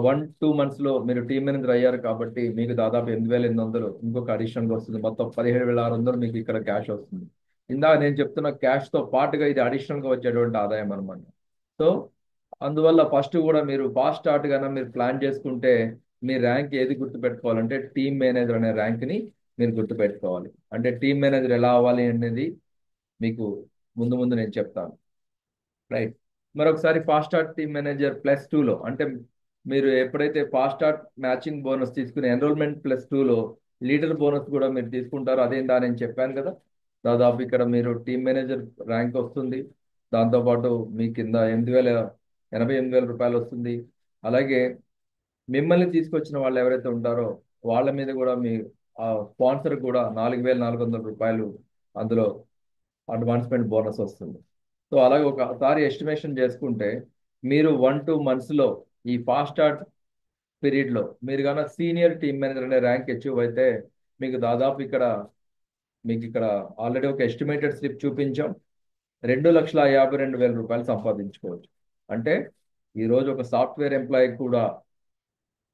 1-2 మంత్స్లో మీరు టీమ్ మేనేజర్ అయ్యారు కాబట్టి మీకు దాదాపు 8,800 ఇంకొక అడిషనల్గా వస్తుంది. మొత్తం 17,600 మీకు ఇక్కడ క్యాష్ వస్తుంది. ఇందాక నేను చెప్తున్న క్యాష్తో పాటుగా ఇది అడిషనల్గా వచ్చేటువంటి ఆదాయం అనమాట. సో అందువల్ల ఫస్ట్ కూడా మీరు ఫాస్ట్ స్టార్ట్ కన్నా మీరు ప్లాన్ చేసుకుంటే మీ ర్యాంక్ ఏది గుర్తుపెట్టుకోవాలంటే టీమ్ మేనేజర్ అనే ర్యాంక్ని మీరు గుర్తుపెట్టుకోవాలి. అంటే టీమ్ మేనేజర్ ఎలా అవ్వాలి అనేది మీకు ముందు ముందు నేను చెప్తాను. రైట్. మరొకసారి ఫాస్ట్ స్టార్ట్ టీమ్ మేనేజర్ +2లో అంటే మీరు ఎప్పుడైతే ఫాస్ట్ స్టార్ట్ మ్యాచింగ్ బోనస్ తీసుకుని ఎన్రోల్మెంట్ +2లో లీడర్ బోనస్ కూడా మీరు తీసుకుంటారో అదేందా నేను చెప్పాను కదా. దాదాపు ఇక్కడ మీరు టీమ్ మేనేజర్ ర్యాంక్ వస్తుంది. దాంతోపాటు మీ కింద 88,000 రూపాయలు వస్తుంది. అలాగే మిమ్మల్ని తీసుకొచ్చిన వాళ్ళు ఎవరైతే ఉంటారో వాళ్ళ మీద కూడా మీ స్పాన్సర్ కూడా 4,400 రూపాయలు అందులో అడ్వాన్స్మెంట్ బోనస్ వస్తుంది. సో అలాగే ఒకసారి ఎస్టిమేషన్ చేసుకుంటే మీరు 1-2 మంత్స్లో ఈ ఫాస్ట్ స్టార్ట్ పీరియడ్లో మీరు కన్నా సీనియర్ టీమ్ మేనేజర్ అనే ర్యాంక్ అచీవ్ అయితే మీకు దాదాపు మీకు ఇక్కడ ఆల్రెడీ ఒక ఎస్టిమేటెడ్ స్లిప్ చూపించాం. 2,52,000 రూపాయలు సంపాదించుకోవచ్చు. అంటే ఈరోజు ఒక సాఫ్ట్వేర్ ఎంప్లాయీ కూడా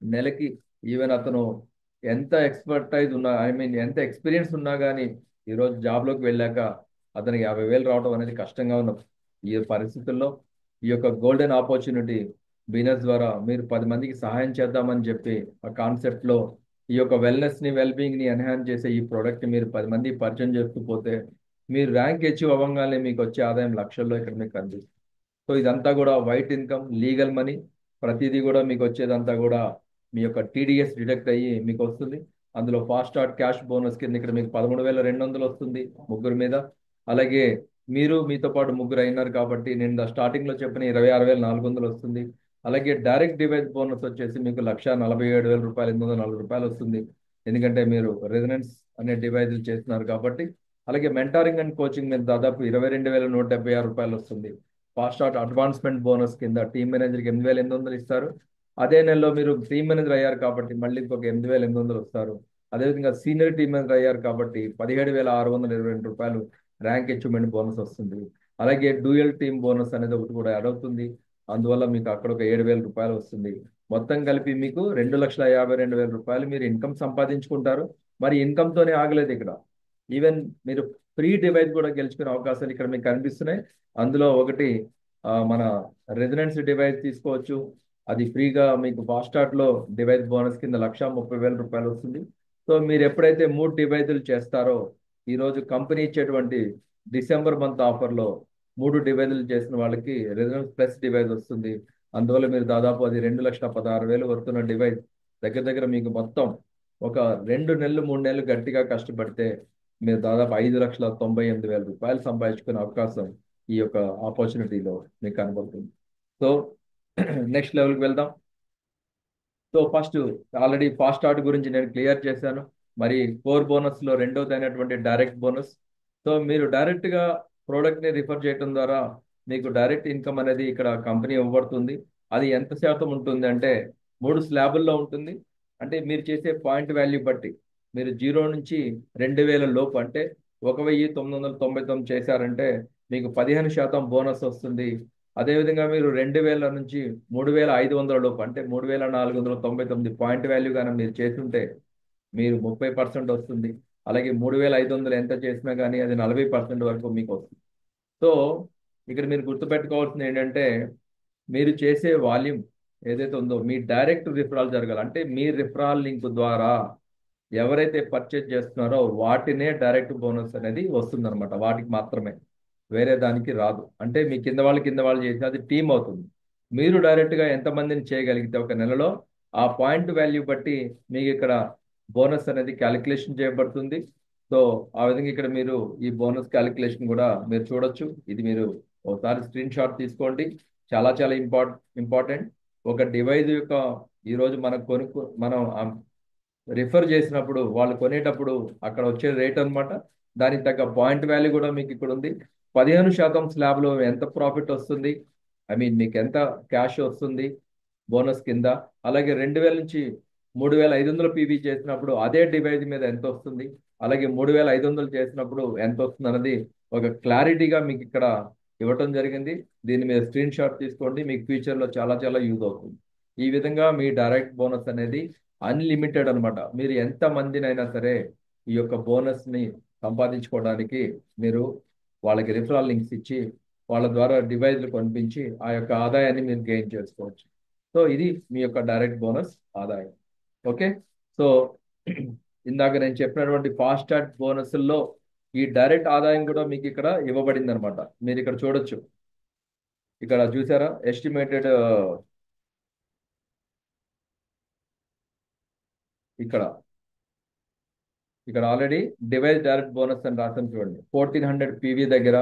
నెలకి ఈవెన్ అతను ఎంత ఎక్స్పర్టైజ్ ఉన్నా ఎంత ఎక్స్పీరియన్స్ ఉన్నా కానీ ఈరోజు జాబ్లోకి వెళ్ళాక అతనికి 50,000 రావడం అనేది కష్టంగా ఉన్న ఈ పరిస్థితుల్లో ఈ యొక్క గోల్డెన్ ఆపర్చునిటీ బిజినెస్ ద్వారా మీరు 10 మందికి సహాయం చేద్దామని చెప్పి ఆ కాన్సెప్ట్లో ఈ యొక్క వెల్నెస్ని వెల్బీయింగ్ని ఎన్హాన్స్ చేసే ఈ ప్రోడక్ట్ మీరు 10 మందికి పరిచయం చేస్తూ పోతే మీరు ర్యాంక్ అచీవ్ అవ్వగానే మీకు వచ్చే ఆదాయం లక్షల్లో ఇక్కడ మీకు కనిపిస్తుంది. సో ఇదంతా కూడా వైట్ ఇన్కమ్, లీగల్ మనీ, ప్రతిదీ కూడా మీకు వచ్చేదంతా కూడా మీ యొక్క టీడీఎస్ డిడక్ట్ అయ్యి మీకు వస్తుంది. అందులో ఫాస్ట్ స్టార్ట్ క్యాష్ బోనస్ కింద ఇక్కడ మీకు 13,200 వస్తుంది ముగ్గురు మీద. అలాగే మీరు మీతో పాటు ముగ్గురు అయినారు కాబట్టి నేను స్టార్టింగ్లో చెప్పిన 26,400 వస్తుంది. అలాగే డైరెక్ట్ డివైస్ బోనస్ వచ్చేసి మీకు 1,47,000 రూపాయలు, 840 రూపాయలు వస్తుంది. ఎందుకంటే మీరు రెసిడెన్స్ అనే డివైజులు చేస్తున్నారు కాబట్టి. అలాగే మెంటారింగ్ అండ్ కోచింగ్ మీద దాదాపు 22,176 రూపాయలు వస్తుంది. ఫాస్ట్ స్టార్ట్ అడ్వాన్స్మెంట్ బోనస్ కింద టీమ్ మేనేజర్కి 8,800 ఇస్తారు. అదే నెలలో మీరు టీమ్ మేనేజర్ అయ్యారు కాబట్టి మళ్ళీ ఇంకొక 8,800 వస్తారు. అదేవిధంగా సీనియర్ టీమ్ మేనేజర్ అయ్యారు కాబట్టి 17,622 రూపాయలు ర్యాంక్ అచీవ్మెంట్ బోనస్ వస్తుంది. అలాగే డ్యూయల్ టీమ్ బోనస్ అనేది ఒకటి కూడా యాడ్ అవుతుంది. అందువల్ల మీకు అక్కడ ఒక 7,000 రూపాయలు వస్తుంది. మొత్తం కలిపి మీకు 2,52,000 రూపాయలు మీరు ఇన్కమ్ సంపాదించుకుంటారు. మరి ఇన్కమ్తోనే ఆగలేదు ఇక్కడ. ఈవెన్ మీరు ఫ్రీ డివైస్ కూడా గెలుచుకునే అవకాశాలు ఇక్కడ మీకు కనిపిస్తున్నాయి. అందులో ఒకటి మన రెసిడెన్స్ డివైస్ తీసుకోవచ్చు. అది ఫ్రీగా మీకు ఫాస్ట్ స్టార్ట్లో డివైస్ బోనస్ కింద 1,30,000 రూపాయలు వస్తుంది. సో మీరు ఎప్పుడైతే 3 డివైజులు చేస్తారో ఈరోజు కంపెనీ ఇచ్చేటువంటి డిసెంబర్ మంత్ ఆఫర్లో 3 డివైజులు చేసిన వాళ్ళకి రెసిడెన్స్ ప్లస్ డివైస్ వస్తుంది. అందువల్ల మీరు దాదాపు అది 2,16,000 వస్తున్న డివైస్ దగ్గర దగ్గర మీకు మొత్తం ఒక 2 నెలలు 3 నెలలు గట్టిగా కష్టపడితే మీరు దాదాపు 5,98,000 రూపాయలు సంపాదించుకునే అవకాశం ఈ యొక్క ఆపర్చునిటీలో మీకు కనబడుతుంది. సో నెక్స్ట్ లెవెల్కి వెళ్దాం. So first already fast start గురించి నేను క్లియర్ చేశాను. మరి కోర్ బోనస్లో రెండోది అయినటువంటి డైరెక్ట్ బోనస్. సో మీరు డైరెక్ట్గా ప్రోడక్ట్ని రిఫర్ చేయడం ద్వారా మీకు డైరెక్ట్ ఇన్కమ్ అనేది ఇక్కడ కంపెనీ ఇవ్వబడుతుంది. అది ఎంత శాతం ఉంటుంది అంటే 3 స్లాబుల్లో ఉంటుంది. అంటే మీరు చేసే పాయింట్ వాల్యూ బట్టి మీరు 0 నుంచి 2,000 లోపు అంటే 1,999 చేశారంటే మీకు 15% బోనస్ వస్తుంది. అదేవిధంగా మీరు 2,000 నుంచి 3,500 లోపు అంటే 3,499 పాయింట్ వాల్యూ కానీ మీరు చేస్తుంటే మీరు 30% వస్తుంది. అలాగే 3,500 ఎంత చేసినా కానీ అది 40% వరకు మీకు వస్తుంది. సో ఇక్కడ మీరు గుర్తుపెట్టుకోవాల్సింది ఏంటంటే మీరు చేసే వాల్యూమ్ ఏదైతే ఉందో మీ డైరెక్ట్ రిఫరాల్ జరగాలి. అంటే మీ రిఫరాల్ లింక్ ద్వారా ఎవరైతే పర్చేజ్ చేస్తున్నారో వాటినే డైరెక్ట్ బోనస్ అనేది వస్తుంది అనమాట. వాటికి మాత్రమే, వేరే దానికి రాదు. అంటే మీ కింద వాళ్ళు చేసి అది టీం అవుతుంది. మీరు డైరెక్ట్గా ఎంతమందిని చేయగలిగితే ఒక నెలలో ఆ పాయింట్ వాల్యూ బట్టి మీకు ఇక్కడ బోనస్ అనేది క్యాలిక్యులేషన్ చేయబడుతుంది. సో ఆ విధంగా ఇక్కడ మీరు ఈ బోనస్ క్యాలిక్యులేషన్ కూడా మీరు చూడొచ్చు. ఇది మీరు ఒకసారి స్క్రీన్ షాట్ తీసుకోండి. చాలా చాలా ఇంపార్టెంట్. ఒక డివైస్ యొక్క ఈరోజు మనం రిఫర్ చేసినప్పుడు వాళ్ళు కొనేటప్పుడు అక్కడ వచ్చే రేట్ అనమాట. దానికి తగ్గ పాయింట్ వాల్యూ కూడా మీకు ఇక్కడ ఉంది. 15% స్లాబ్లో ఎంత ప్రాఫిట్ వస్తుంది, మీకు ఎంత క్యాష్ వస్తుంది బోనస్ కింద. అలాగే 2,000 నుంచి 3,500 పీవీ చేసినప్పుడు అదే డివైజ్ మీద ఎంత వస్తుంది, అలాగే 3,500 చేసినప్పుడు ఎంత వస్తుంది అన్నది ఒక క్లారిటీగా మీకు ఇక్కడ ఇవ్వటం జరిగింది. దీన్ని మీరు స్క్రీన్ షాట్ తీసుకోండి. మీకు ఫ్యూచర్లో చాలా చాలా యూజ్ అవుతుంది. ఈ విధంగా మీ డైరెక్ట్ బోనస్ అనేది అన్లిమిటెడ్ అనమాట. మీరు ఎంత మందినైనా సరే ఈ యొక్క బోనస్ని సంపాదించుకోవడానికి మీరు వాళ్ళకి రిఫరల్ లింక్స్ ఇచ్చి వాళ్ళ ద్వారా డివైజ్లు కొనిపించి ఆ యొక్క ఆదాయాన్ని మీరు గెయిన్ చేసుకోవచ్చు. సో ఇది మీ యొక్క డైరెక్ట్ బోనస్ ఆదాయం. ఓకే. సో ఇందాక నేను చెప్పినటువంటి ఫాస్ట్ స్టార్ట్ బోనస్ల్లో ఈ డైరెక్ట్ ఆదాయం కూడా మీకు ఇక్కడ ఇవ్వబడింది అనమాట. మీరు ఇక్కడ చూడొచ్చు, ఇక్కడ చూసారా ఎస్టిమేటెడ్, ఇక్కడ ఇక్కడ ఆల్రెడీ డివైస్ డైరెక్ట్ బోనస్ అని రాసాను చూడండి. 1400 పీవీ దగ్గర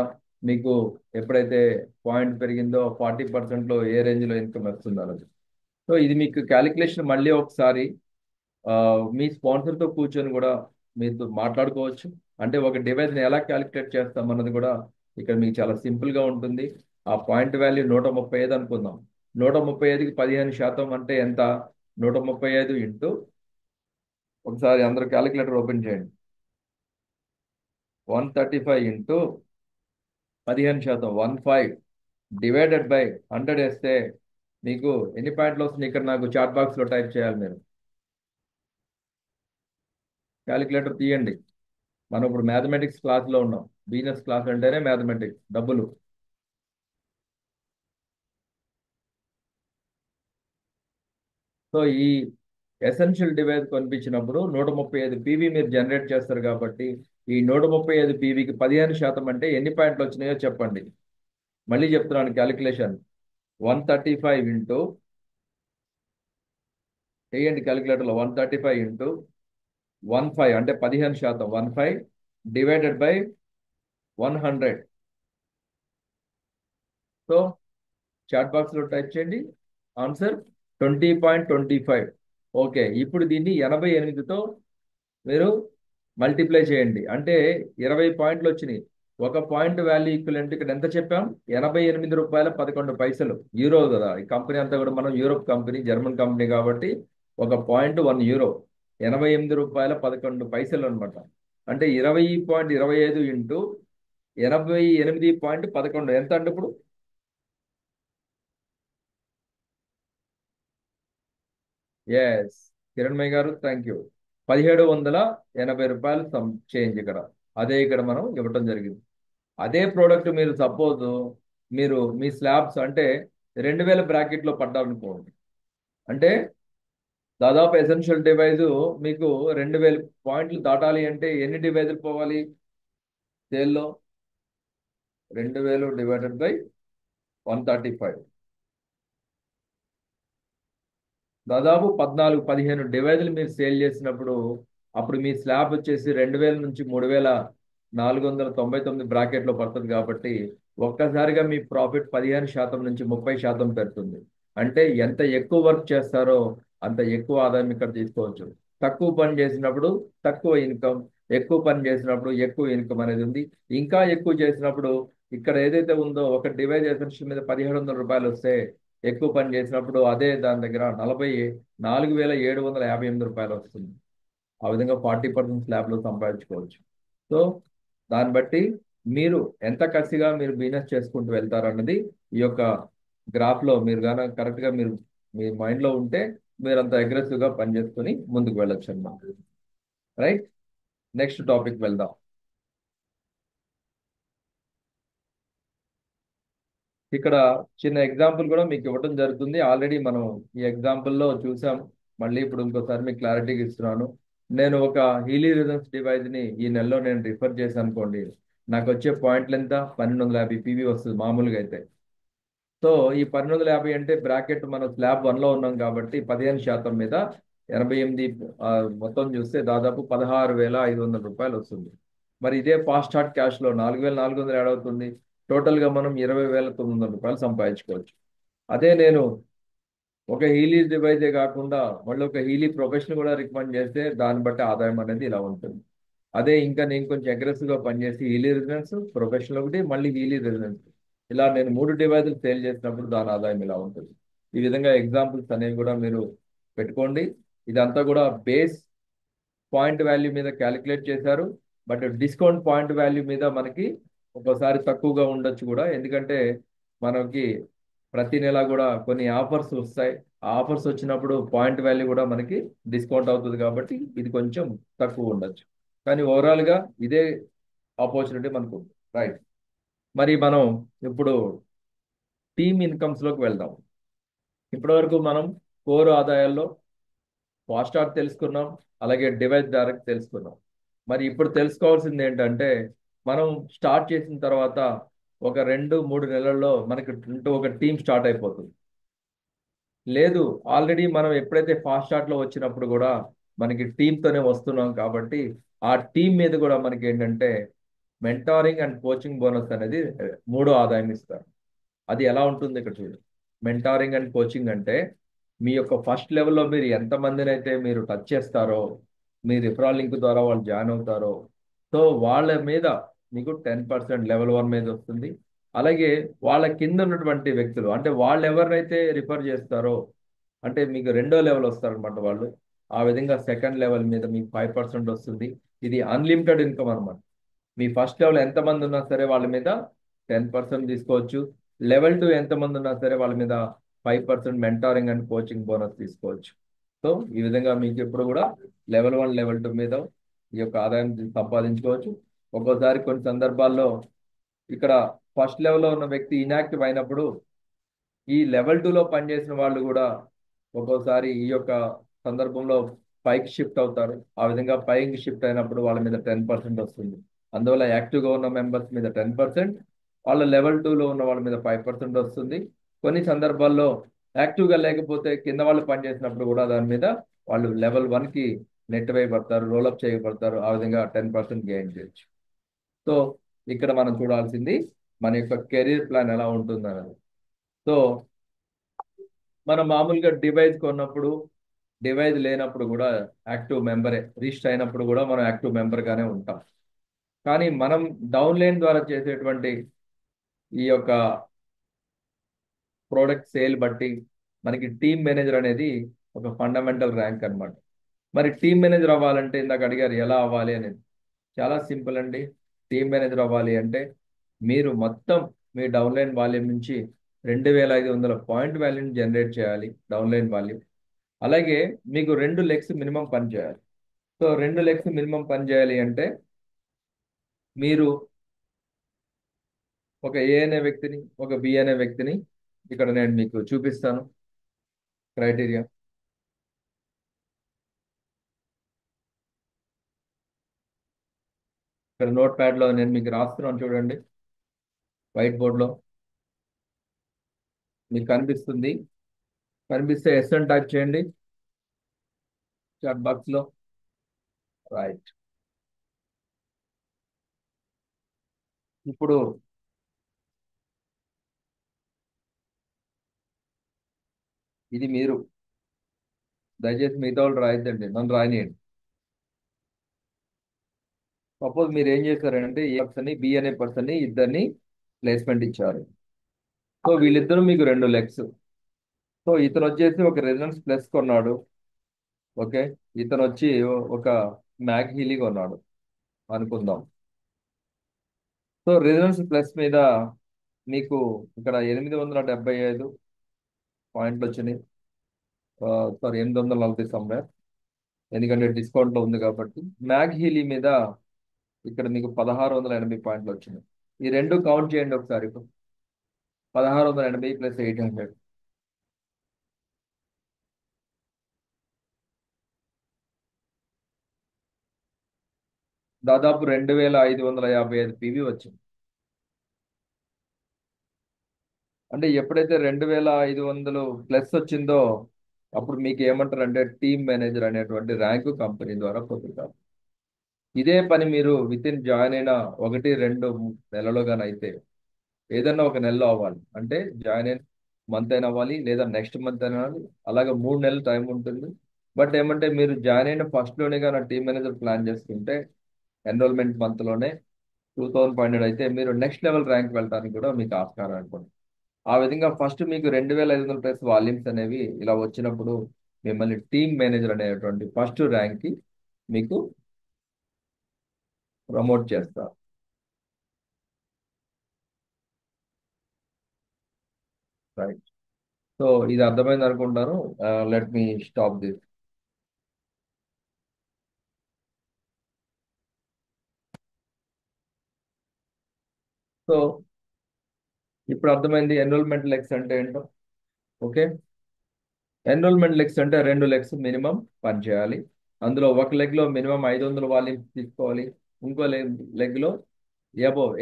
మీకు ఎప్పుడైతే పాయింట్ పెరిగిందో 40%లో ఏ రేంజ్లో ఇన్కమ్ వస్తుందో అన్నది. సో ఇది మీకు క్యాలిక్యులేషన్ మళ్ళీ ఒకసారి మీ స్పాన్సర్తో కూర్చొని కూడా మీతో మాట్లాడుకోవచ్చు. అంటే ఒక డివైస్ని ఎలా క్యాలిక్యులేట్ చేస్తాం అన్నది కూడా ఇక్కడ మీకు చాలా సింపుల్గా ఉంటుంది. ఆ పాయింట్ వాల్యూ 135 అనుకుందాం. 135కి 15% అంటే ఎంత? 135 ఇంటూ, ఒకసారి అందరూ క్యాలిక్యులేటర్ ఓపెన్ చేయండి, 135 ఇంటూ 15%, 15 డివైడెడ్ బై 100 వేస్తే మీకు ఎన్ని పాయింట్లు వస్తుంది? ఇక్కడ నాకు చాట్ బాక్స్లో టైప్ చేయాలి మీరు. క్యాలిక్యులేటర్ తీయండి. మనం ఇప్పుడు మ్యాథమెటిక్స్ క్లాస్లో ఉన్నాం. బిజినెస్ క్లాస్ అంటేనే మ్యాథమెటిక్స్, డబ్బులు. సో ఈ ఎసెన్షియల్ డివైస్ కనిపించినప్పుడు 135 పీవీ మీరు జనరేట్ చేస్తారు కాబట్టి ఈ 135 పీవీకి 15% అంటే ఎన్ని పాయింట్లు వచ్చినాయో చెప్పండి. మళ్ళీ చెప్తున్నాను క్యాలిక్యులేషన్. 135 ఇంటూ, చేయండి క్యాలిక్యులేటర్లో, 135 ఇంటూ 15 అంటే 15%, 15 డివైడెడ్ బై 100. సో చాట్ బాక్స్లో టైప్ చేయండి ఆన్సర్ 20.25. ఓకే, ఇప్పుడు దీన్ని 88తో మీరు మల్టిప్లై చేయండి, అంటే 20 పాయింట్లు వచ్చినాయి. ఒక పాయింట్ వాల్యూ ఈక్వలెంట్ ఇక్కడ ఎంత చెప్పాం? ₹88.11. యూరో కదా, ఈ కంపెనీ అంతా కూడా మనం యూరోప్ కంపెనీ, జర్మన్ కంపెనీ కాబట్టి ఒక పాయింట్ 1 యూరో, ₹88.11 అనమాట. అంటే 20.25 ఇంటూ 88.11 ఎంత అంటే ఇప్పుడు ఎస్ కిరణ్మయ్య గారు, థ్యాంక్ యూ. ₹1780 చేంజ్ ఇక్కడ. అదే ఇక్కడ మనం ఇవ్వటం జరిగింది. అదే ప్రోడక్ట్ మీరు సపోజ్ మీరు మీ స్లాబ్స్ అంటే 2000 బ్రాకెట్లో పడ్డామనుకోండి, అంటే దాదాపు ఎసెన్షియల్ డివైజ్ మీకు 2000 పాయింట్లు దాటాలి అంటే ఎన్ని డివైజులు పోవాలి సేల్లో? 2000 డివైడెడ్ బై 135, దాదాపు 14-15 డివైజులు మీరు సేల్ చేసినప్పుడు అప్పుడు మీ స్లాబ్ వచ్చేసి 2000 నుంచి 3499 బ్రాకెట్లో పడుతుంది. కాబట్టి ఒక్కసారిగా మీ ప్రాఫిట్ 15% నుంచి 30% పెడుతుంది. అంటే ఎంత ఎక్కువ వర్క్ చేస్తారో అంత ఎక్కువ ఆదాయం ఇక్కడ తీసుకోవచ్చు. తక్కువ పని చేసినప్పుడు తక్కువ ఇన్కమ్, ఎక్కువ పని చేసినప్పుడు ఎక్కువ ఇన్కమ్ అనేది ఉంది. ఇంకా ఎక్కువ చేసినప్పుడు ఇక్కడ ఏదైతే ఉందో ఒక డివైజ్ ఎసెన్షియల్ మీద ₹1700 వస్తే ఎక్కువ పని చేసినప్పుడు అదే దాని దగ్గర ₹44,758 వస్తుంది. ఆ విధంగా 40% స్లాబ్లో సంపాదించుకోవచ్చు. సో దాన్ని బట్టి మీరు ఎంత కసిగా మీరు బిజినెస్ చేసుకుంటూ వెళ్తారన్నది ఈ యొక్క గ్రాఫ్లో మీరు కానీ కరెక్ట్గా మీరు మీ మైండ్లో ఉంటే మీరు అంత అగ్రెసివ్గా పనిచేసుకొని ముందుకు వెళ్ళొచ్చు అన్నమాట. రైట్, నెక్స్ట్ టాపిక్ వెళ్దాం. ఇక్కడ చిన్న ఎగ్జాంపుల్ కూడా మీకు ఇవ్వడం జరుగుతుంది. ఆల్రెడీ మనం ఈ ఎగ్జాంపుల్లో చూసాం. మళ్ళీ ఇప్పుడు ఇంకోసారి మీకు క్లారిటీగా ఇస్తున్నాను. నేను ఒక హీలీ రిజన్స్ డివైజ్ని ఈ నెలలో నేను రిఫర్ చేశాను అనుకోండి, నాకు వచ్చే పాయింట్లు ఎంత? 1250 పీవీ వస్తుంది మామూలుగా అయితే. సో ఈ 1250 అంటే బ్రాకెట్ మనం స్లాబ్ 1లో ఉన్నాం కాబట్టి 15% మీద 88 మొత్తం చూస్తే దాదాపు ₹16,500 వస్తుంది. మరి ఇదే ఫాస్ట్ స్టార్ట్ క్యాష్లో 4,400 యాడ్ అవుతుంది. టోటల్గా మనం ₹20,900 సంపాదించుకోవచ్చు. అదే నేను ఒక హీలీ డివైజే కాకుండా మళ్ళీ ఒక హీలీ ప్రొఫెషనల్ కూడా రికమెండ్ చేస్తే దాన్ని బట్టి ఆదాయం అనేది ఇలా ఉంటుంది. అదే ఇంకా నేను కొంచెం అగ్రెసివ్గా పనిచేసి హీలీ రెసిడెన్స్, ప్రొఫెషనల్ ఒకటి, మళ్ళీ హీలీ రెసిడెన్స్, ఇలా నేను 3 డివైజులు సేల్ చేసినప్పుడు దాని ఆదాయం ఇలా ఉంటుంది. ఈ విధంగా ఎగ్జాంపుల్స్ అనేవి కూడా మీరు పెట్టుకోండి. ఇదంతా కూడా బేస్ పాయింట్ వాల్యూ మీద క్యాలిక్యులేట్ చేశారు. బట్ డిస్కౌంట్ పాయింట్ వాల్యూ మీద మనకి ఒక్కోసారి తక్కువగా ఉండొచ్చు కూడా, ఎందుకంటే మనకి ప్రతి నెల కూడా కొన్ని ఆఫర్స్ వస్తాయి. ఆ ఆఫర్స్ వచ్చినప్పుడు పాయింట్ వాల్యూ కూడా మనకి డిస్కౌంట్ అవుతుంది కాబట్టి ఇది కొంచెం తక్కువ ఉండొచ్చు. కానీ ఓవరాల్గా ఇదే ఆపర్చునిటీ మనకు. రైట్, మరి మనం ఇప్పుడు టీమ్ ఇన్కమ్స్లోకి వెళ్దాం. ఇప్పటివరకు మనం కోర్ ఆదాయాల్లో ఫాస్ట్ స్టార్ట్ తెలుసుకున్నాం, అలాగే డివైస్ డైరెక్ట్ తెలుసుకున్నాం. మరి ఇప్పుడు తెలుసుకోవాల్సింది ఏంటంటే మనం స్టార్ట్ చేసిన తర్వాత ఒక 2-3 నెలల్లో మనకి ఒక టీం స్టార్ట్ అయిపోతుంది. లేదు, ఆల్రెడీ మనం ఎప్పుడైతే ఫాస్ట్ స్టార్ట్ లో వచ్చినప్పుడు కూడా మనకి టీంతోనే వస్తున్నాం కాబట్టి ఆ టీం మీద కూడా మనకి ఏంటంటే మెంటారింగ్ అండ్ కోచింగ్ బోనస్ అనేది మూడో ఆదాయం ఇస్తారు. అది ఎలా ఉంటుంది ఇక్కడ చూడండి. మెంటారింగ్ అండ్ కోచింగ్ అంటే మీ యొక్క ఫస్ట్ లెవెల్లో మీరు ఎంతమందిని అయితే మీరు టచ్ చేస్తారో, మీ రిఫరల్ లింక్ ద్వారా వాళ్ళు జాయిన్ అవుతారో, సో వాళ్ళ మీద మీకు 10% లెవెల్ 1 మీద వస్తుంది. అలాగే వాళ్ళ కింద ఉన్నటువంటి వ్యక్తులు అంటే వాళ్ళు ఎవరినైతే రిఫర్ చేస్తారో అంటే మీకు రెండో లెవెల్ వస్తారనమాట వాళ్ళు. ఆ విధంగా సెకండ్ లెవెల్ మీద మీకు 5% వస్తుంది. ఇది అన్లిమిటెడ్ ఇన్కమ్ అనమాట. మీ ఫస్ట్ లెవెల్ ఎంతమంది ఉన్నా సరే వాళ్ళ మీద 10% తీసుకోవచ్చు. లెవెల్ 2 ఎంతమంది ఉన్నా సరే వాళ్ళ మీద 5% మెంటారింగ్ అండ్ కోచింగ్ బోనస్ తీసుకోవచ్చు. సో ఈ విధంగా మీకు ఎప్పుడు కూడా లెవెల్ 1 లెవెల్ 2 మీద ఈ యొక్క ఆదాయం సంపాదించుకోవచ్చు. ఒక్కోసారి కొన్ని సందర్భాల్లో ఇక్కడ ఫస్ట్ లెవెల్లో ఉన్న వ్యక్తి ఇన్యాక్టివ్ అయినప్పుడు ఈ లెవెల్ 2లో పనిచేసిన వాళ్ళు కూడా ఒక్కోసారి ఈ యొక్క సందర్భంలో పైకి షిఫ్ట్ అవుతారు. ఆ విధంగా పైకి షిఫ్ట్ అయినప్పుడు వాళ్ళ మీద 10% వస్తుంది. అందువల్ల యాక్టివ్గా ఉన్న మెంబర్స్ మీద 10%, వాళ్ళ లెవెల్ 2లో ఉన్న వాళ్ళ మీద 5% వస్తుంది. కొన్ని సందర్భాల్లో యాక్టివ్గా లేకపోతే కింద వాళ్ళు పనిచేసినప్పుడు కూడా దాని మీద వాళ్ళు లెవెల్ 1కి నెట్ వేయబడతారు, రోల్అప్ చేయబడతారు. ఆ విధంగా 10% గెయిన్ చేయొచ్చు. సో ఇక్కడ మనం చూడాల్సింది మన యొక్క కెరీర్ ప్లాన్ ఎలా ఉంటుందన్నది. సో మనం మామూలుగా డివైస్ కొన్నప్పుడు, డివైస్ లేనప్పుడు కూడా యాక్టివ్ మెంబరే, రిజిస్టర్ అయినప్పుడు కూడా మనం యాక్టివ్ మెంబర్ గానే ఉంటాం. కానీ మనం డౌన్లైన్ ద్వారా చేసేటువంటి ఈ యొక్క ప్రోడక్ట్ సేల్ బట్టి మనకి టీమ్ మేనేజర్ అనేది ఒక ఫండమెంటల్ ర్యాంక్ అన్నమాట. మరి టీమ్ మేనేజర్ అవ్వాలంటే ఇందాక అడిగారు ఎలా అవ్వాలి అనేది. చాలా సింపుల్ అండి. టీమ్ మేనేజర్ అవ్వాలి అంటే మీరు మొత్తం మీ డౌన్లైన్ వాల్యూమ్ నుంచి 2500 పాయింట్ వాల్యూని జనరేట్ చేయాలి, డౌన్లైన్ వాల్యూమ్. అలాగే మీకు 2 లెగ్స్ మినిమం పని చేయాలి. సో 2 లెగ్స్ మినిమం పని చేయాలి అంటే మీరు ఒక ఏ అనే వ్యక్తిని, ఒక బి అనే వ్యక్తిని ఇక్కడ నేను మీకు చూపిస్తాను క్రైటీరియా. ఇక్కడ నోట్ ప్యాడ్లో నేను మీకు రాస్తున్నాను చూడండి, వైట్ బోర్డ్లో మీకు కనిపిస్తుంది. కనిపిస్తే ఎస్ అని టైప్ చేయండి చాట్ బాక్స్లో. రైట్. ఇప్పుడు ఇది మీరు దయచేసి మిగతా వాళ్ళు రాయద్దండి, నన్ను రాయనియండి. సపోజ్ మీరు ఏం చేశారంటే ఏ పర్సన్ని బి అనే పర్సన్ని ఇద్దరిని ప్లేస్మెంట్ ఇచ్చారు. సో వీళ్ళిద్దరూ మీకు 2 లెగ్స్. సో ఇతను వచ్చేసి ఒక రెసిడెన్స్ ప్లస్ కొన్నాడు. ఓకే, ఇతను వచ్చి ఒక మ్యాక్ హీలీ కొన్నాడు అనుకుందాం. సో రెసిడెన్స్ ప్లస్ మీద మీకు ఇక్కడ 875 పాయింట్లు వచ్చినాయి. సారీ, 840 సమ్వేర్, ఎందుకంటే డిస్కౌంట్లో ఉంది కాబట్టి. మ్యాక్ హీలీ మీద ఇక్కడ మీకు 1680 పాయింట్లు వచ్చినాయి. ఈ రెండు కౌంట్ చేయండి ఒకసారి. 1680 ప్లస్ 800, దాదాపు 2555 పీవీ వచ్చింది. అంటే ఎప్పుడైతే 2500 ప్లస్ వచ్చిందో అప్పుడు మీకు ఏమంటారు అంటే టీమ్ మేనేజర్ అనేటువంటి ర్యాంకు కంపెనీ ద్వారా పొందుతారు. ఇదే పని మీరు విత్ ఇన్ జాయిన్ అయిన 1-2 నెలలో కానీ అయితే ఏదన్నా ఒక నెలలో అవ్వాలి. అంటే జాయిన్ అయిన మంత్ అయినా అవ్వాలి, లేదా నెక్స్ట్ మంత్ అయినా అవ్వాలి. అలాగే 3 నెలలు టైం ఉంటుంది. బట్ ఏమంటే మీరు జాయిన్ అయిన ఫస్ట్లోనే కానీ టీమ్ మేనేజర్ ప్లాన్ చేసుకుంటే ఎన్రోల్మెంట్ మంత్లోనే 2500 అయితే మీరు నెక్స్ట్ లెవెల్ ర్యాంక్ వెళ్ళడానికి కూడా మీకు ఆస్కారం అనుకోండి. ఆ విధంగా ఫస్ట్ మీకు 2500 ప్లస్ వాల్యూమ్స్ అనేవి ఇలా వచ్చినప్పుడు మిమ్మల్ని టీమ్ మేనేజర్ అనేటువంటి ఫస్ట్ ర్యాంక్కి మీకు ప్రమోట్ చేస్తారు. రైట్. సో ఇది అర్థమైంది అనుకుంటాను. Let me stop this. So ఇప్పుడు అర్థమైంది ఎన్రోల్మెంట్ లెగ్స్ అంటే ఏంటో. ఓకే, ఎన్రోల్మెంట్ లెగ్స్ అంటే 2 లెగ్స్ మినిమం పని చేయాలి. అందులో ఒక లెగ్లో మినిమం 500 వాల్యూమ్స్ తీసుకోవాలి, ఇంకో లెగ్లో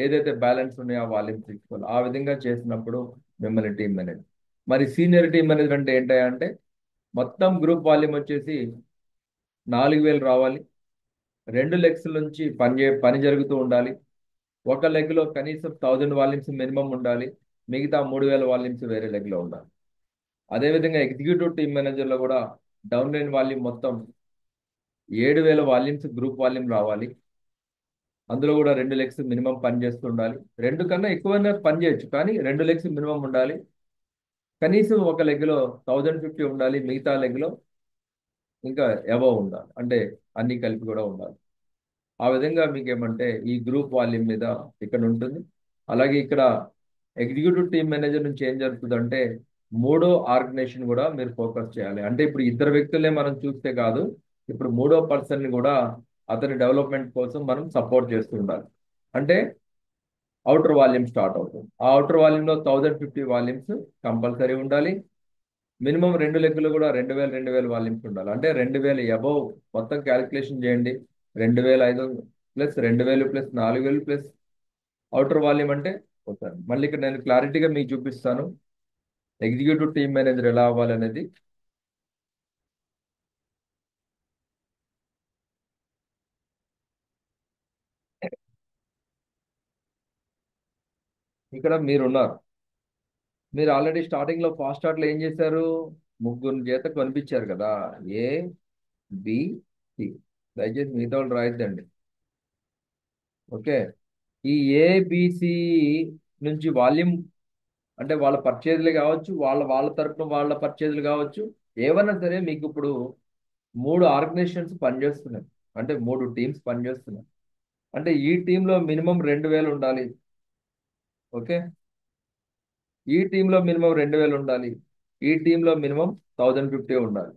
ఏదైతే బ్యాలెన్స్ ఉన్నాయో ఆ వాల్యూమ్స్ తీసుకోవాలి. ఆ విధంగా చేసినప్పుడు మిమ్మల్ని టీం మేనేజర్. మరి సీనియర్ టీం మేనేజర్ అంటే ఏంటంటే మొత్తం గ్రూప్ వాల్యూమ్ వచ్చేసి 4,000 రావాలి. 2 లెగ్స్ నుంచి పని జరుగుతూ ఉండాలి. ఒక లెగ్ లో కనీసం 1000 వాల్యూమ్స్ మినిమం ఉండాలి. మిగతా 3,000 వాల్యూమ్స్ వేరే లెగ్ లో ఉండాలి. అదేవిధంగా ఎగ్జిక్యూటివ్ టీం మేనేజర్ లో కూడా డౌన్ లైన్ వాల్యూమ్ మొత్తం 7,000 వాల్యూమ్స్ గ్రూప్ వాల్యూమ్ రావాలి. అందులో కూడా 2 లెగ్స్ మినిమం పని చేస్తూ ఉండాలి. 2 కన్నా ఎక్కువైనా పని చేయొచ్చు, కానీ 2 లెగ్స్ మినిమం ఉండాలి. కనీసం ఒక లెగ్ లో 1050 ఉండాలి. మిగతా లెగ్ లో ఇంకా అబవ్ ఉండాలి, అంటే అన్ని కలిపి కూడా ఉండాలి. ఆ విధంగా మీకు ఏమంటే ఈ గ్రూప్ వాల్యూమ్ మీద ఇక్కడ ఉంటుంది. అలాగే ఇక్కడ ఎగ్జిక్యూటివ్ టీమ్ మేనేజర్ నుంచి ఏం జరుగుతుందంటే మూడో ఆర్గనైజేషన్ కూడా మీరు ఫోకస్ చేయాలి. అంటే ఇప్పుడు ఇద్దరు వ్యక్తులే మనం చూస్తే కాదు, ఇప్పుడు మూడో పర్సన్ ని కూడా అతని డెవలప్మెంట్ కోసం మనం సపోర్ట్ చేస్తూ ఉండాలి. అంటే అవుటర్ వాల్యూమ్ స్టార్ట్ అవుతుంది. ఆ అవుటర్ వాల్యూమ్ లో 1050 వాల్యూమ్స్ కంపల్సరీ ఉండాలి. మినిమం 2 లెగ్గులు కూడా 2,000 వాల్యూమ్స్ ఉండాలి. అంటే 2,000 అబౌవ్ మొత్తం క్యాలిక్యులేషన్ చేయండి. 2,500 plus 2,000 plus 4,000 plus outer volume అంటే అవుతారు. మళ్ళీ ఇక్కడ నేను క్లారిటీగా మీకు చూపిస్తాను ఎగ్జిక్యూటివ్ టీమ్ మేనేజర్ ఎలా అవ్వాలనేది. ఇక్కడ మీరున్నారు. మీరు ఆల్రెడీ స్టార్టింగ్ లో ఫాస్ట్ స్టార్ట్ లో ఏం చేశారు? ముగ్గురు చేత కనిపించారు కదా, ఏ బి సి. దయచేసి మిగతా వాళ్ళు రాయొద్దండి. ఓకే, ఈ ఏబిసి నుంచి వాల్యూమ్ అంటే వాళ్ళ పర్చేజ్లు కావచ్చు, వాళ్ళ వాళ్ళ తరపున వాళ్ళ పర్చేజ్లు కావచ్చు, ఏవన్నా సరే మీకు ఇప్పుడు 3 ఆర్గనైజేషన్స్ పనిచేస్తున్నాయి. అంటే 3 టీమ్స్ పనిచేస్తున్నాయి. అంటే ఈ టీంలో మినిమం 2,000 ఉండాలి. ఓకే, ఈ టీంలో మినిమం 2,000 ఉండాలి. ఈ టీంలో మినిమం 1,050 ఉండాలి.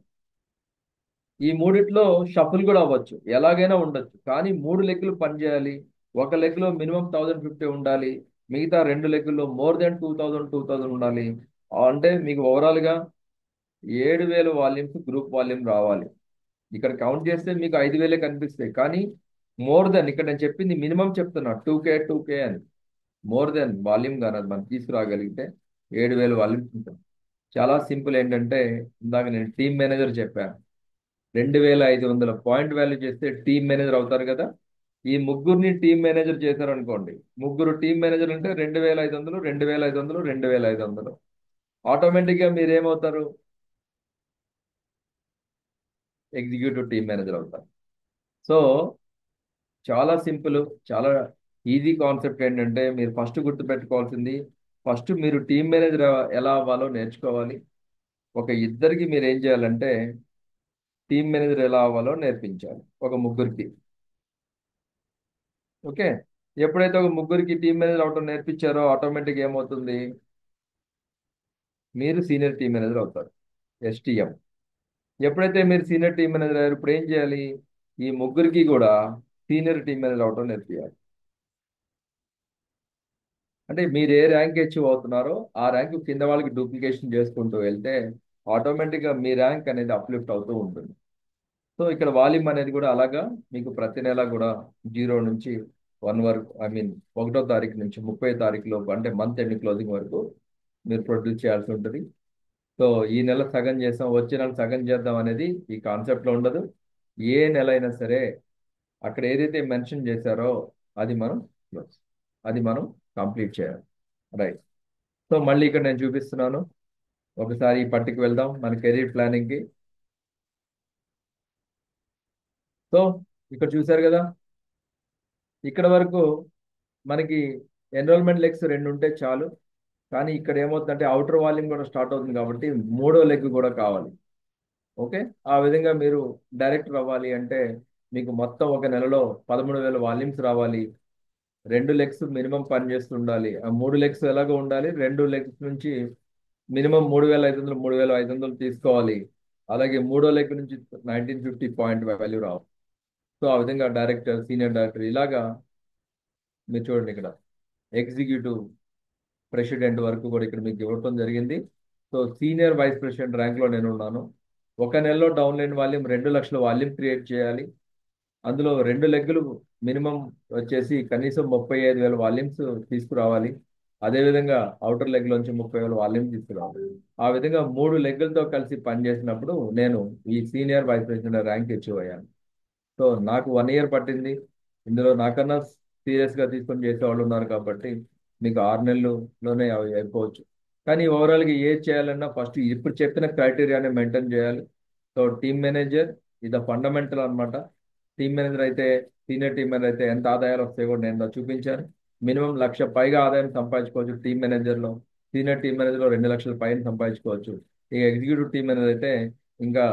ఈ మూడిట్లో షఫుల్ కూడా అవ్వచ్చు, ఎలాగైనా ఉండొచ్చు, కానీ 3 లెగ్గులు పనిచేయాలి. ఒక లెగ్ లో మినిమం 1,050 ఉండాలి. మిగతా 2 లెగ్గుల్లో మోర్ దెన్ 2,000 ఉండాలి. అంటే మీకు ఓవరాల్ గా 7,000 వాల్యూమ్స్ గ్రూప్ వాల్యూమ్ రావాలి. ఇక్కడ కౌంట్ చేస్తే మీకు 5,000 కనిపిస్తాయి, కానీ మోర్ దెన్ ఇక్కడ నేను చెప్పింది మినిమం చెప్తున్నా, 2K అని. మోర్ దెన్ వాల్యూమ్ కానీ అది మనం తీసుకురాగలిగితే 7,000 వాల్యూమ్స్ ఉంటుంది. చాలా సింపుల్. ఏంటంటే ఇందాక నేను టీమ్ మేనేజర్ చెప్పాను, 2,500 పాయింట్ వాల్యూ చేస్తే టీమ్ మేనేజర్ అవుతారు కదా. ఈ ముగ్గురిని టీమ్ మేనేజర్ చేశారు అనుకోండి, ముగ్గురు టీమ్ మేనేజర్ అంటే 2,500 2,500 2,500 ఆటోమేటిక్ గా మీరు ఏమవుతారు? ఎగ్జిక్యూటివ్ టీమ్ మేనేజర్ అవుతారు. సో చాలా సింపుల్, చాలా ఈజీ కాన్సెప్ట్. ఏంటంటే మీరు ఫస్ట్ గుర్తుపెట్టుకోవాల్సింది, ఫస్ట్ మీరు టీమ్ మేనేజర్ ఎలా అవ్వాలో నేర్చుకోవాలి. ఒక ఇద్దరికి మీరు ఏం చేయాలంటే టీమ్ మేనేజర్ ఎలా అవ్వాలో నేర్పించాలి, ఒక ముగ్గురికి. ఓకే, ఎప్పుడైతే ఒక ముగ్గురికి టీమ్ మేనేజర్ అవటం నేర్పించారో ఆటోమేటిక్ ఏమవుతుంది? మీరు సీనియర్ టీమ్ మేనేజర్ అవుతారు, STM. ఎప్పుడైతే మీరు సీనియర్ టీమ్ మేనేజర్ అయ్యారు, ఇప్పుడు ఏం చేయాలి? ఈ ముగ్గురికి కూడా సీనియర్ టీమ్ మేనేజర్ అవటం నేర్పించాలి. అంటే మీరు ఏ ర్యాంక్ అచీవ్ అవుతున్నారో ఆ ర్యాంక్ కింద వాళ్ళకి డూప్లికేషన్ చేసుకుంటూ వెళ్తే ఆటోమేటిక్గా మీ ర్యాంక్ అనేది అప్లిఫ్ట్ అవుతూ ఉంటుంది. సో ఇక్కడ వాల్యూమ్ అనేది కూడా అలాగా మీకు ప్రతి నెల కూడా 0 నుంచి 1 వరకు, ఐ మీన్ 1వ తారీఖు నుంచి 30వ తారీఖు లోపు, అంటే మంత్ ఎండ్ క్లోజింగ్ వరకు మీరు ప్రొడ్యూస్ చేయాల్సి ఉంటుంది. సో ఈ నెల సగం చేస్తాం, వచ్చే నెల సగం చేద్దాం అనేది ఈ కాన్సెప్ట్లో ఉండదు. ఏ నెల అయినా సరే అక్కడ ఏదైతే మెన్షన్ చేశారో అది మనం అది మనం కంప్లీట్ చేయాలి. రైట్. సో మళ్ళీ ఇక్కడ నేను చూపిస్తున్నాను, ఒకసారి ఈ పట్టికి వెళ్దాం మన కెరీర్ ప్లానింగ్కి. సో ఇక్కడ చూశారు కదా, ఇక్కడ వరకు మనకి ఎన్రోల్మెంట్ లెగ్స్ 2 ఉంటే చాలు. కానీ ఇక్కడ ఏమవుతుందంటే అవుటర్ వాల్యూమ్ కూడా స్టార్ట్ అవుతుంది కాబట్టి 3వ లెగ్ కూడా కావాలి. ఓకే, ఆ విధంగా మీరు డైరెక్టర్ అవ్వాలి అంటే మీకు మొత్తం ఒక నెలలో 13,000 వాల్యూమ్స్ రావాలి. 2 లెగ్స్ మినిమం పని చేస్తుండాలి. ఆ 3 లెగ్స్ ఎలాగో ఉండాలి. 2 లెగ్స్ నుంచి మినిమం 3,500 3,500 తీసుకోవాలి. అలాగే 3వ లెగ్ నుంచి 1,950 పాయింట్ వాల్యూ రావాలి. సో ఆ విధంగా డైరెక్టర్, సీనియర్ డైరెక్టర్ ఇలాగా మీరు చూడండి, ఇక్కడ ఎగ్జిక్యూటివ్ ప్రెసిడెంట్ వరకు కూడా ఇక్కడ మీకు ఇవ్వటం జరిగింది. సో సీనియర్ వైస్ ప్రెసిడెంట్ ర్యాంక్లో నేను ఉన్నాను. ఒక నెలలో డౌన్లైన్ వాల్యూమ్ 2 లక్షల వాల్యూమ్ క్రియేట్ చేయాలి. అందులో 2 లెగ్గులు మినిమం వచ్చేసి కనీసం 35,000 వాల్యూమ్స్ తీసుకురావాలి. అదేవిధంగా అవుటర్ లెగ్ లోంచి 30,000 వాల్యూమ్స్ తీసుకురావాలి. ఆ విధంగా 3 లెగ్లతో కలిసి పనిచేసినప్పుడు నేను ఈ senior vice president rank achieve అయ్యాను. సో నాకు 1 ఇయర్ పట్టింది. ఇందులో నాకన్నా సీరియస్ గా తీసుకొని చేసేవాళ్ళు ఉన్నారు కాబట్టి మీకు 6 నెలల్లోనే అవి అయిపోవచ్చు. కానీ ఓవరాల్ గా ఏది చేయాలన్నా ఫస్ట్ ఇప్పుడు చెప్పిన క్రైటీరియాని మెయింటైన్ చేయాలి. సో టీమ్ మేనేజర్ ఇది ఫండమెంటల్ అన్నమాట. టీమ్ మేనేజర్ అయితే సీనియర్ టీమ్ మేనేజర్ అయితే ఎంత ఆదాయాలు వస్తాయో కూడా నేను చూపించాను. మినిమం 1,00,000 పైగా ఆదాయం సంపాదించుకోవచ్చు టీమ్ మేనేజర్ లో. సీనియర్ టీమ్ మేనేజర్ లో 2 లక్షల పైన సంపాదించుకోవచ్చు. ఇక ఎగ్జిక్యూటివ్ టీమ్ మేనేజర్ అయితే ఇంకా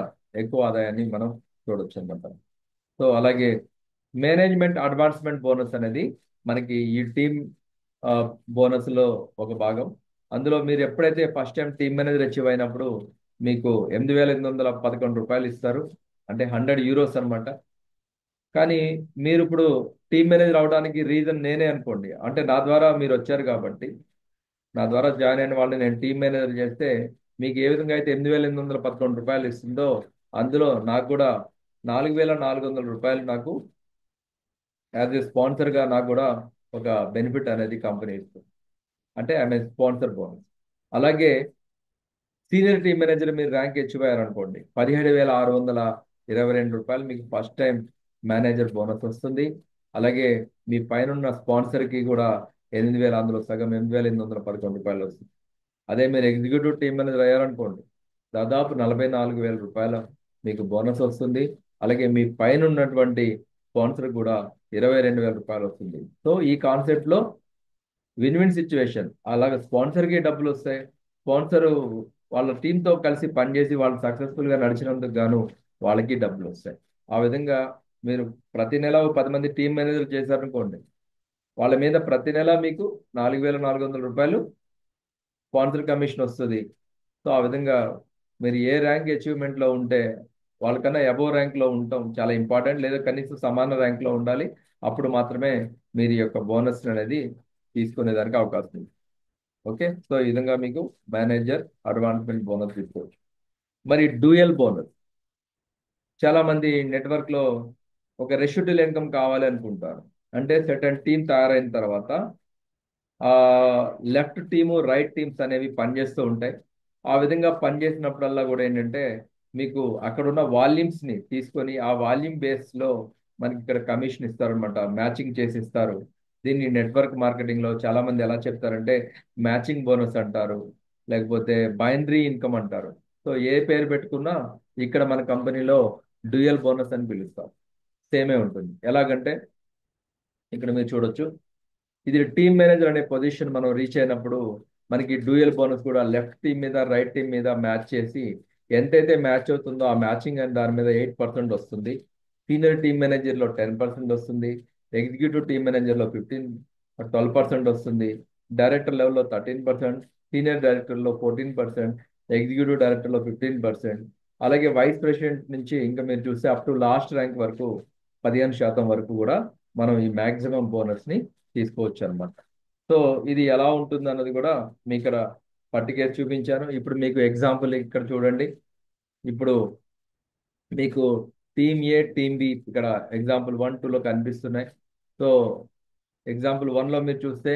ఎక్కువ ఆదాయాన్ని మనం చూడొచ్చు అన్నమాట. సో అలాగే మేనేజ్మెంట్ అడ్వాన్స్మెంట్ బోనస్ అనేది మనకి ఈ టీమ్ బోనస్ లో ఒక భాగం. అందులో మీరు ఎప్పుడైతే first time team manager achieve అయినప్పుడు మీకు 8,811 ఇస్తారు. అంటే 100 యూరోస్ అన్నమాట. కానీ మీరు ఇప్పుడు టీమ్ మేనేజర్ అవడానికి రీజన్ నేనే అనుకోండి. అంటే నా ద్వారా మీరు వచ్చారు కాబట్టి నా ద్వారా జాయిన్ అయిన వాళ్ళని నేను టీమ్ మేనేజర్ చేస్తే మీకు ఏ విధంగా అయితే రూ. 8,811 ఇస్తుందో అందులో నాకు కూడా రూ. 4,400 నాకు యాజ్ ఏ స్పాన్సర్ గా నాకు కూడా ఒక బెనిఫిట్ అనేది కంపెనీ ఇస్తుంది. అంటే ఐ మీన్ స్పాన్సర్ బోనస్. అలాగే సీనియర్ టీమ్ మేనేజర్ మీరు ర్యాంక్ అచీవ్ అయ్యారనుకోండి రూ. 17,622 మీకు ఫస్ట్ టైం మేనేజర్ బోనస్ వస్తుంది. అలాగే మీ పైన ఉన్న స్పాన్సర్ కి కూడా 8,000 అందులో సగం రూ. 8,811 వస్తుంది. అదే మీరు ఎగ్జిక్యూటివ్ టీమ్ మేనేజర్ అయ్యారనుకోండి దాదాపు రూ. 44,000 మీకు బోనస్ వస్తుంది. అలాగే మీ పైన ఉన్నటువంటి స్పాన్సర్ కూడా రూ. 22,000 వస్తుంది. సో ఈ కాన్సెప్ట్ లో విన్ విన్ సిచ్యువేషన్. అలాగే స్పాన్సర్ కి డబ్బులు వస్తాయి. స్పాన్సర్ వాళ్ళ టీమ్ తో కలిసి పనిచేసి వాళ్ళు సక్సెస్ఫుల్ గా నడిచినందుకు గాను వాళ్ళకి డబ్బులు వస్తాయి. ఆ విధంగా మీరు ప్రతి నెల ఓ 10 మంది టీమ్ మేనేజర్ చేశారనుకోండి వాళ్ళ మీద ప్రతి నెల మీకు రూ. 4,400 స్పాన్సర్ కమిషన్ వస్తుంది. సో ఆ విధంగా మీరు ఏ ర్యాంక్ అచీవ్మెంట్ లో ఉంటే వాళ్ళకన్నా అబోవ్ ర్యాంక్ లో ఉండటం చాలా ఇంపార్టెంట్. లేదా కనీసం సమాన ర్యాంక్ లో ఉండాలి. అప్పుడు మాత్రమే మీరు ఈ యొక్క బోనస్ అనేది తీసుకునేదానికి అవకాశం ఉంది. ఓకే, సో ఈ విధంగా మీకు మేనేజర్ అడ్వాన్స్మెంట్ బోనస్ తీసుకోవచ్చు. మరి డ్యూయల్ బోనస్ చాలా మంది నెట్వర్క్ లో ఒక రెసిడ్యూల్ ఇన్కమ్ కావాలి అనుకుంటారు. అంటే సెటన్ టీం తయారైన తర్వాత ఆ లెఫ్ట్ టీము రైట్ టీమ్స్ అనేవి పనిచేస్తూ ఉంటాయి. ఆ విధంగా పనిచేసినప్పుడల్లా కూడా ఏంటంటే మీకు అక్కడ ఉన్న వాల్యూమ్స్ ని తీసుకొని ఆ వాల్యూమ్ బేస్ లో మనకి ఇక్కడ కమిషన్ ఇస్తారనమాట. మ్యాచింగ్ చేసి ఇస్తారు. దీన్ని నెట్వర్క్ మార్కెటింగ్ లో చాలా మంది ఎలా చెప్తారంటే మ్యాచింగ్ బోనస్ అంటారు, లేకపోతే బైనరీ ఇన్కమ్ అంటారు. సో ఏ పేరు పెట్టుకున్నా ఇక్కడ మన కంపెనీలో డ్యూయల్ బోనస్ అని పిలుస్తాం. సేమే ఉంటుంది. ఎలాగంటే ఇక్కడ మీరు చూడొచ్చు ఇది టీమ్ మేనేజర్ అనే పొజిషన్ మనం రీచ్ అయినప్పుడు మనకి డ్యూయల్ బోనస్ కూడా లెఫ్ట్ టీమ్ మీద రైట్ టీమ్ మీద మ్యాచ్ చేసి ఎంతైతే మ్యాచ్ అవుతుందో ఆ మ్యాచింగ్ అని దాని మీద 8% వస్తుంది. సీనియర్ టీమ్ మేనేజర్ లో 10% వస్తుంది. ఎగ్జిక్యూటివ్ టీమ్ మేనేజర్ లో 12% వస్తుంది. డైరెక్టర్ లెవెల్లో 13%, సీనియర్ డైరెక్టర్ లో 14%, ఎగ్జిక్యూటివ్ డైరెక్టర్ లో 15%. అలాగే వైస్ ప్రెసిడెంట్ నుంచి ఇంకా మీరు చూస్తే అప్ టు లాస్ట్ ర్యాంక్ వరకు 15% వరకు కూడా మనం ఈ మాక్సిమం బోనస్ ని తీసుకోవచ్చు అనమాట. సో ఇది ఎలా ఉంటుంది అన్నది కూడా మీ ఇక్కడ పట్టికేసి చూపించాను. ఇప్పుడు మీకు ఎగ్జాంపుల్ ఇక్కడ చూడండి. ఇప్పుడు మీకు టీమ్ ఏ టీమ్ బి ఇక్కడ ఎగ్జాంపుల్ 1, 2లో కనిపిస్తున్నాయి. సో ఎగ్జాంపుల్ 1లో మీరు చూస్తే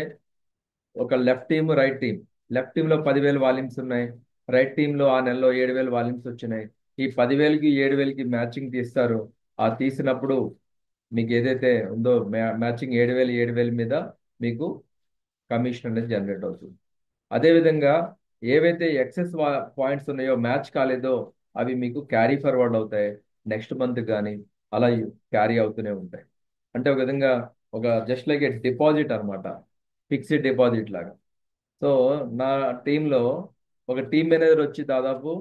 ఒక left team right team. Left టీంలో 10,000 వాల్యూమ్స్ ఉన్నాయి. రైట్ టీంలో ఆ నెలలో 7,000 వాల్యూమ్స్ వచ్చినాయి. ఈ 10,000కి 7,000కి మ్యాచింగ్ తీస్తారు. ఆ తీసినప్పుడు మీకు ఏదైతే ఉందో మ్యాచింగ్ 7,000 మీద మీకు కమిషన్ అనేది జనరేట్ అవుతుంది. అదేవిధంగా ఏవైతే ఎక్సెస్ పాయింట్స్ ఉన్నాయో మ్యాచ్ కాలేదో అవి మీకు క్యారీ ఫార్వర్డ్ అవుతాయి. నెక్స్ట్ మంత్ కానీ అలా క్యారీ అవుతూనే ఉంటాయి. అంటే ఒక విధంగా ఒక జస్ట్ లైక్ ఏ డిపాజిట్ అనమాట, ఫిక్స్డ్ డిపాజిట్ లాగా. సో నా టీంలో ఒక టీం మేనేజర్ వచ్చి దాదాపు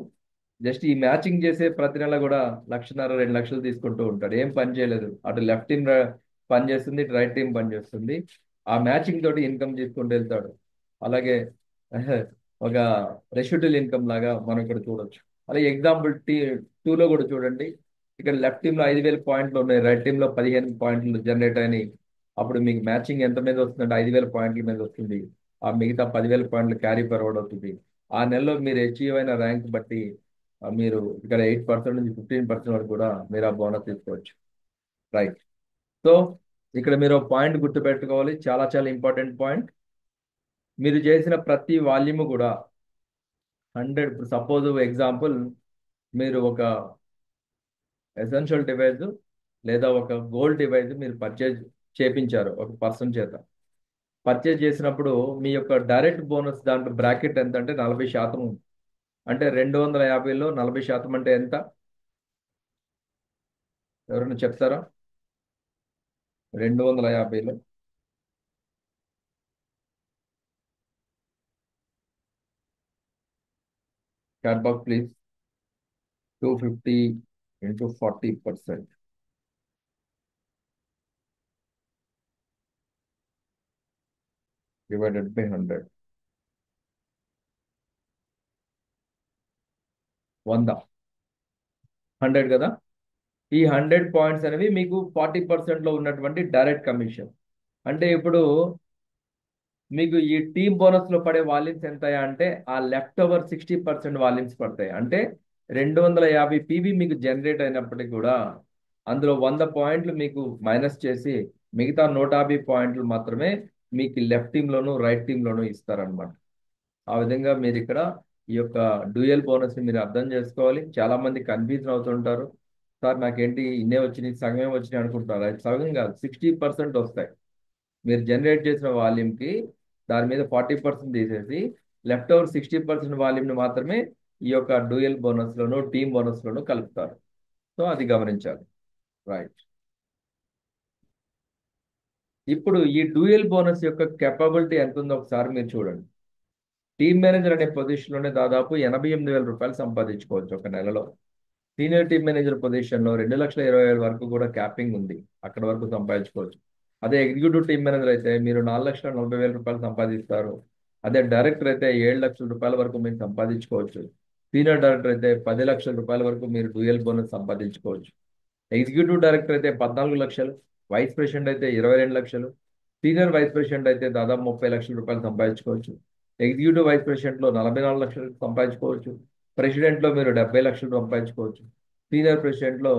జస్ట్ ఈ మ్యాచింగ్ చేసే ప్రతి నెల కూడా 1,50,000 2 లక్షలు తీసుకుంటూ ఉంటాడు. ఏం పని చేయలేదు. అటు లెఫ్ట్ టీం పని చేస్తుంది, ఇటు రైట్ టీం పని చేస్తుంది. ఆ మ్యాచింగ్ తోటి ఇన్కమ్ తీసుకుంటూ వెళ్తాడు. అలాగే ఒక రెసిడ్యూల్ ఇన్కమ్ లాగా మనం ఇక్కడ చూడొచ్చు. అలాగే ఎగ్జాంపుల్ 2లో కూడా చూడండి. ఇక్కడ లెఫ్ట్ టీంలో 5,000 పాయింట్లు ఉన్నాయి, రైట్ టీంలో 15 పాయింట్లు జనరేట్ అయినాయి. అప్పుడు మీకు మ్యాచింగ్ ఎంత మీద వస్తుందంటే 5,000 పాయింట్ల మీద వస్తుంది. ఆ మిగతా 10,000 పాయింట్లు క్యారీ ఫార్వర్డ్ అవుతుంది. ఆ నెలలో మీరు అచీవ్ అయిన ర్యాంక్ బట్టి మీరు ఇక్కడ 8% నుంచి 15% వరకు కూడా మీరు ఆ బోనస్ తీసుకోవచ్చు. రైట్. సో ఇక్కడ మీరు పాయింట్ గుర్తుపెట్టుకోవాలి, చాలా చాలా ఇంపార్టెంట్ పాయింట్. మీరు చేసిన ప్రతి వాల్యూమ్ కూడా 100, సపోజ్ ఎగ్జాంపుల్ మీరు ఒక ఎసెన్షియల్ డివైస్ లేదా ఒక గోల్డ్ డివైస్ మీరు పర్చేజ్ చేపించారు ఒక పర్సన్ చేత. పర్చేజ్ చేసినప్పుడు మీ యొక్క డైరెక్ట్ బోనస్ దాంట్లో బ్రాకెట్ ఎంత అంటే 40%. అంటే 250లో 40% అంటే ఎంత? ఎవరైనా చెప్తారా? 250లో chat box please. 250 into 40% divided by 100. 100 కదా. ఈ 100 పాయింట్స్ అనేవి మీకు 40% లో ఉన్నటువంటి డైరెక్ట్ కమిషన్. అంటే ఇప్పుడు మీకు ఈ టీమ్ బోనస్ లో పడే వాల్యూమ్స్ ఎంత అంటే ఆ లెఫ్ట్ ఓవర్ 60% వాల్యూమ్స్ పడతాయి. అంటే 250 పీవీ మీకు జనరేట్ అయినప్పటికీ కూడా అందులో 100 పాయింట్లు మీకు మైనస్ చేసి మిగతా 150 పాయింట్లు మాత్రమే మీకు లెఫ్ట్ టీంలోను రైట్ టీంలోను ఇస్తారనమాట. ఆ విధంగా మీరు ఇక్కడ ఈ యొక్క డ్యూయల్ బోనస్ ని మీరు అర్థం చేసుకోవాలి. చాలా మంది కన్ఫ్యూజన్ అవుతుంటారు, సార్ నాకేంటి ఇన్నే వచ్చినాయి సగమే వచ్చినాయి అనుకుంటున్నారు. అది సగం కాదు, 60% వస్తాయి. మీరు జనరేట్ చేసిన వాల్యూమ్కి దాని మీద 40% తీసేసి లెఫ్ట్ ఓవర్ 60% వాల్యూమ్ని మాత్రమే ఈ యొక్క డ్యూయల్ బోనస్లోను టీమ్ బోనస్లోను కలుపుతారు. సో అది గమనించాలి. రైట్. ఇప్పుడు ఈ డ్యూయల్ బోనస్ యొక్క కెపబిలిటీ ఎంత ఉందో ఒకసారి మీరు చూడండి. టీమ్ మేనేజర్ అనే పొజిషన్లోనే దాదాపు 88,000 రూపాయలు సంపాదించుకోవచ్చు ఒక నెలలో. సీనియర్ టీమ్ మేనేజర్ పొజిషన్లో 2,20,000 వరకు కూడా క్యాపింగ్ ఉంది, అక్కడ వరకు సంపాదించుకోవచ్చు. అదే ఎగ్జిక్యూటివ్ టీమ్ మేనేజర్ అయితే మీరు 4,40,000 రూపాయలు సంపాదిస్తారు. అదే డైరెక్టర్ అయితే 7 లక్షల రూపాయల వరకు మీరు సంపాదించుకోవచ్చు. సీనియర్ డైరెక్టర్ అయితే 10 లక్షల రూపాయల వరకు మీరు డ్యూయల్ బోనస్ సంపాదించుకోవచ్చు. ఎగ్జిక్యూటివ్ డైరెక్టర్ అయితే 14 లక్షలు, వైస్ ప్రెసిడెంట్ అయితే 22 లక్షలు, సీనియర్ వైస్ ప్రెసిడెంట్ అయితే దాదాపు 30 లక్షల రూపాయలు సంపాదించుకోవచ్చు. ఎగ్జిక్యూటివ్ వైస్ ప్రెసిడెంట్లో 44 లక్షలు సంపాదించుకోవచ్చు. ప్రెసిడెంట్లో మీరు 70 లక్షలు సంపాదించుకోవచ్చు. సీనియర్ ప్రెసిడెంట్లో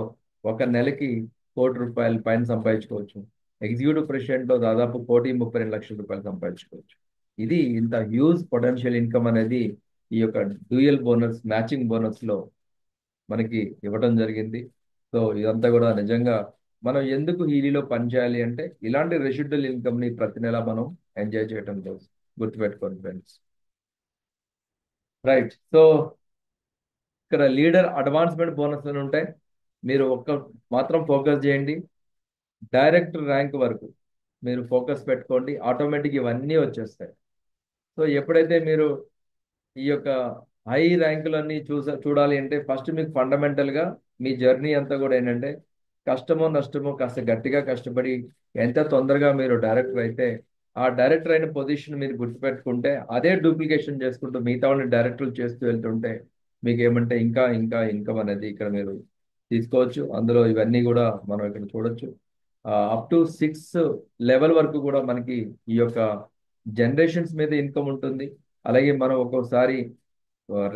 ఒక నెలకి 1,00,00,000 పైన సంపాదించుకోవచ్చు. ఎగ్జిక్యూటివ్ ప్రెసిడెంట్లో దాదాపు 1,32,00,000 రూపాయలు సంపాదించుకోవచ్చు. ఇది ఇంత హ్యూజ్ పొటెన్షియల్ ఇన్కమ్ అనేది ఈ యొక్క డ్యూయల్ బోనస్ మ్యాచింగ్ బోనస్లో మనకి ఇవ్వడం జరిగింది. సో ఇదంతా కూడా నిజంగా మనం ఎందుకు హీలీలో పనిచేయాలి అంటే ఇలాంటి రెసిడ్యువల్ ఇన్కమ్ని ప్రతి నెల మనం ఎంజాయ్ చేయడం కోసం. గుర్తుపెట్టుకోండి ఫ్రెండ్స్. రైట్. సో ఇక్కడ లీడర్ అడ్వాన్స్మెంట్ బోనస్ అని ఉంటాయి. మీరు ఒక్క మాత్రం ఫోకస్ చేయండి, డైరెక్టర్ ర్యాంక్ వరకు మీరు ఫోకస్ పెట్టుకోండి, ఆటోమేటిక్ ఇవన్నీ వచ్చేస్తాయి. సో ఎప్పుడైతే మీరు ఈ యొక్క హై ర్యాంకులన్నీ చూడాలి అంటే ఫస్ట్ మీకు ఫండమెంటల్గా మీ జర్నీ అంతా కూడా ఏంటంటే కష్టమో నష్టమో కాస్త గట్టిగా కష్టపడి ఎంత తొందరగా మీరు డైరెక్టర్ అయితే ఆ డైరెక్టర్ అయిన పొజిషన్ మీరు గుర్తుపెట్టుకుంటే అదే డూప్లికేషన్ చేసుకుంటూ మిగతా వాళ్ళని డైరెక్టర్లు చేస్తూ వెళ్తుంటే మీకు ఏమంటే ఇంకా ఇంకా ఇన్కమ్ అనేది ఇక్కడ మీరు తీసుకోవచ్చు. అందులో ఇవన్నీ కూడా మనం ఇక్కడ చూడొచ్చు. అప్ టు 6 లెవెల్ వరకు కూడా మనకి ఈ యొక్క జనరేషన్స్ మీద ఇన్కమ్ ఉంటుంది. అలాగే మనం ఒక్కోసారి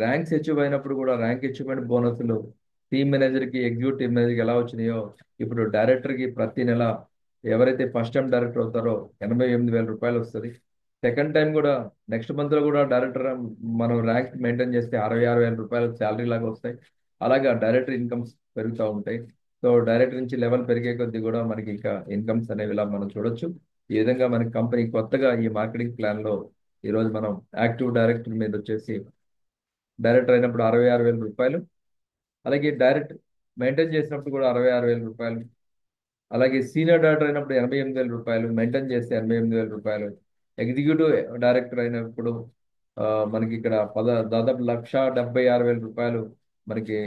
ర్యాంక్స్ అచీవ్ అయినప్పుడు కూడా ర్యాంక్ అచీవ్మెంట్ బోనస్లు టీమ్ మేనేజర్కి ఎగ్జిక్యూటివ్ టీమ్ మేనేజర్కి ఎలా వచ్చినాయో ఇప్పుడు డైరెక్టర్కి ప్రతి నెల ఎవరైతే ఫస్ట్ టైం డైరెక్టర్ అవుతారో 88,000 రూపాయలు వస్తుంది. సెకండ్ టైం కూడా నెక్స్ట్ మంత్లో కూడా డైరెక్టర్ మనం ర్యాంక్ మెయింటైన్ చేస్తే 66,000 రూపాయలు శాలరీ లాగా వస్తాయి. అలాగే డైరెక్టర్ ఇన్కమ్స్ పెరుగుతూ ఉంటాయి. సో డైరెక్టర్ నుంచి లెవెల్ పెరిగే కొద్దీ కూడా మనకి ఇంకా ఇన్కమ్స్ అనేవి ఇలా మనం చూడొచ్చు. ఈ విధంగా మనకి కంపెనీ కొత్తగా ఈ మార్కెటింగ్ ప్లాన్లో ఈరోజు మనం యాక్టివ్ డైరెక్టర్ మీద వచ్చేసి డైరెక్టర్ అయినప్పుడు 66,000 రూపాయలు, అలాగే డైరెక్ట్ మెయింటైన్ చేసినప్పుడు కూడా 66,000 రూపాయలు, అలాగే సీనియర్ డైరెక్టర్ అయినప్పుడు 88,000 రూపాయలు, మెయింటైన్ చేస్తే 88,000 రూపాయలు, ఎగ్జిక్యూటివ్ డైరెక్టర్ అయినప్పుడు మనకి ఇక్కడ దాదాపు 1,76,000 రూపాయలు మనకి,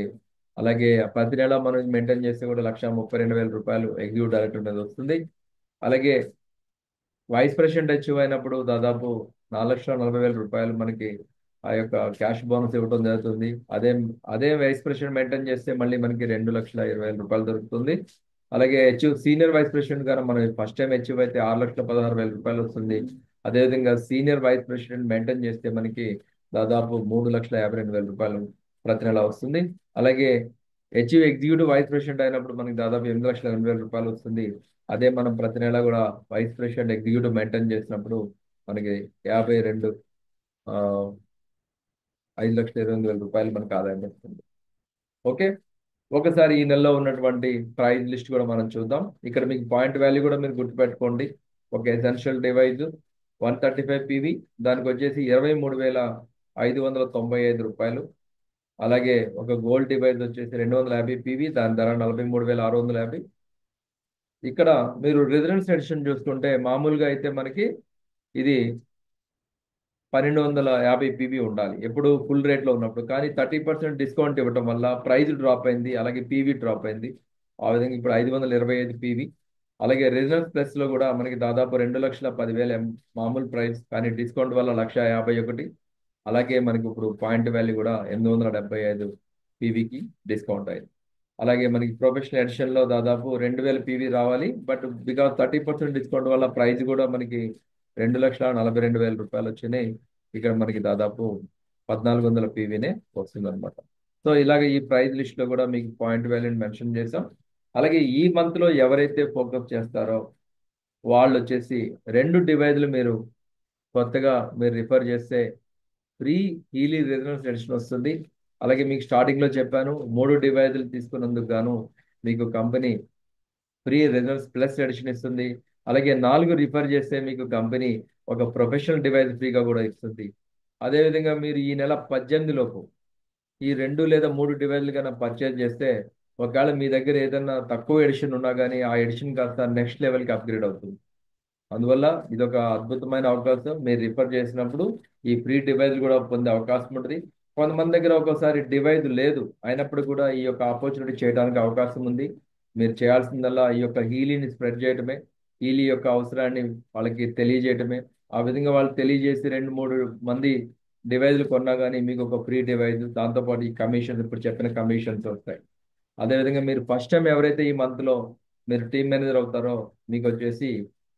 అలాగే ప్రతి నెల మనం మెయింటైన్ చేస్తే కూడా 1,32,000 రూపాయలు ఎగ్జిక్యూటివ్ డైరెక్టర్ మీద వస్తుంది. అలాగే వైస్ ప్రెసిడెంట్ అచీవ్ అయినప్పుడు దాదాపు 4,40,000 రూపాయలు మనకి ఆ యొక్క క్యాష్ బోనస్ ఇవ్వడం జరుగుతుంది. అదే వైస్ ప్రెసిడెంట్ మెయింటైన్ చేస్తే మళ్ళీ మనకి 2,20,000 రూపాయలు దొరుకుతుంది. అలాగే సీనియర్ వైస్ ప్రెసిడెంట్ గారు మనం ఫస్ట్ టైం అచీవ్ అయితే 6,16,000 రూపాయలు వస్తుంది. అదేవిధంగా సీనియర్ వైస్ ప్రెసిడెంట్ మెయింటైన్ చేస్తే మనకి దాదాపు 3,52,000 రూపాయలు ప్రతి నెల వస్తుంది. అలాగే ఎగ్జిక్యూటివ్ వైస్ ప్రెసిడెంట్ అయినప్పుడు మనకి దాదాపు 8,80,000 రూపాయలు వస్తుంది. అదే మనం ప్రతి నెల కూడా వైస్ ప్రెసిడెంట్ ఎగ్జిక్యూటివ్ మెయింటైన్ చేసినప్పుడు మనకి 52 ఆ, 5,28,000 మనకు ఆదాయం వస్తుంది. ఓకే, ఒకసారి ఈ నెలలో ఉన్నటువంటి ప్రైస్ లిస్ట్ కూడా మనం చూద్దాం. ఇక్కడ మీకు పాయింట్ వాల్యూ కూడా మీరు గుర్తుపెట్టుకోండి. ఒక ఎసెన్షియల్ డివైస్ 135 పివి, దానికి వచ్చేసి 23,595 రూపాయలు. అలాగే ఒక గోల్డ్ డివైస్ వచ్చేసి 250 పివి, దాని ధర 43,650. ఇక్కడ మీరు రెసిడెన్స్ ఎడిషన్ చూసుకుంటే మామూలుగా అయితే మనకి ఇది 1,250 పివి ఉండాలి ఎప్పుడు ఫుల్ రేట్ లో ఉన్నప్పుడు. కానీ 30% డిస్కౌంట్ ఇవ్వటం వల్ల ప్రైస్ డ్రాప్ అయింది, అలాగే పీవీ డ్రాప్ అయింది. ఆ విధంగా ఇప్పుడు 525 పివి. అలాగే రెసిడెన్స్ ప్లస్ లో కూడా మనకి దాదాపు 2,10,000 మామూలు ప్రైస్, కానీ డిస్కౌంట్ వల్ల 1,51. అలాగే మనకి ఇప్పుడు పాయింట్ వాల్యూ కూడా 875 పీవీకి డిస్కౌంట్ అయింది. అలాగే మనకి ప్రొఫెషనల్ ఎడిషన్ లో దాదాపు 2,000 పీవీ రావాలి, బట్ బికాస్ 30% డిస్కౌంట్ వల్ల ప్రైస్ కూడా మనకి 2,42,000 వచ్చినాయి. ఇక్కడ మనకి దాదాపు 1,400 పీవీనే వస్తుంది అనమాట. సో ఇలాగ ఈ ప్రైస్ లిస్ట్ లో కూడా మీకు పాయింట్ వాల్యూని మెన్షన్ చేసాం. అలాగే ఈ మంత్ లో ఎవరైతే ఫోకస్ చేస్తారో వాళ్ళు వచ్చేసి 2 డివైజ్లు మీరు కొత్తగా మీరు రిఫర్ చేస్తే ఫ్రీ హీలీ రెసిడెన్స్ ఎడిషన్ వస్తుంది. అలాగే మీకు స్టార్టింగ్ లో చెప్పాను 3 డివైజులు తీసుకున్నందుకు గాను మీకు company free residence plus edition ఇస్తుంది. అలాగే 4 రిఫర్ చేస్తే మీకు కంపెనీ ఒక ప్రొఫెషనల్ డివైస్ ఫ్రీగా కూడా ఇస్తుంది. అదేవిధంగా మీరు ఈ నెల 18 లోపు ఈ 2 లేదా 3 డివైజులు కన్నా పర్చేజ్ చేస్తే ఒకవేళ మీ దగ్గర ఏదైనా తక్కువ ఎడిషన్ ఉన్నా కానీ ఆ ఎడిషన్ కాస్త నెక్స్ట్ లెవెల్కి అప్గ్రేడ్ అవుతుంది. అందువల్ల ఇదొక అద్భుతమైన అవకాశం. మీరు రిఫర్ చేసినప్పుడు ఈ ఫ్రీ డివైస్ కూడా పొందే అవకాశం ఉంటుంది. కొంతమంది దగ్గర ఒక్కోసారి డివైస్ లేదు, అయినప్పుడు కూడా ఈ యొక్క ఆపర్చునిటీ చేయడానికి అవకాశం ఉంది. మీరు చేయాల్సిందల్లా ఈ యొక్క హీలీని స్ప్రెడ్ చేయడమే, హీలీ యొక్క అవసరాన్ని వాళ్ళకి తెలియజేయటమే. ఆ విధంగా వాళ్ళు తెలియజేసి 2-3 మంది డివైజులు కొన్నా కానీ మీకు ఒక ఫ్రీ డివైస్, దాంతోపాటు ఈ కమిషన్ ఇప్పుడు చెప్పిన కమిషన్స్ వస్తాయి. అదేవిధంగా మీరు ఫస్ట్ టైం ఎవరైతే ఈ మంత్ లో మీరు టీమ్ మేనేజర్ అవుతారో మీకు వచ్చేసి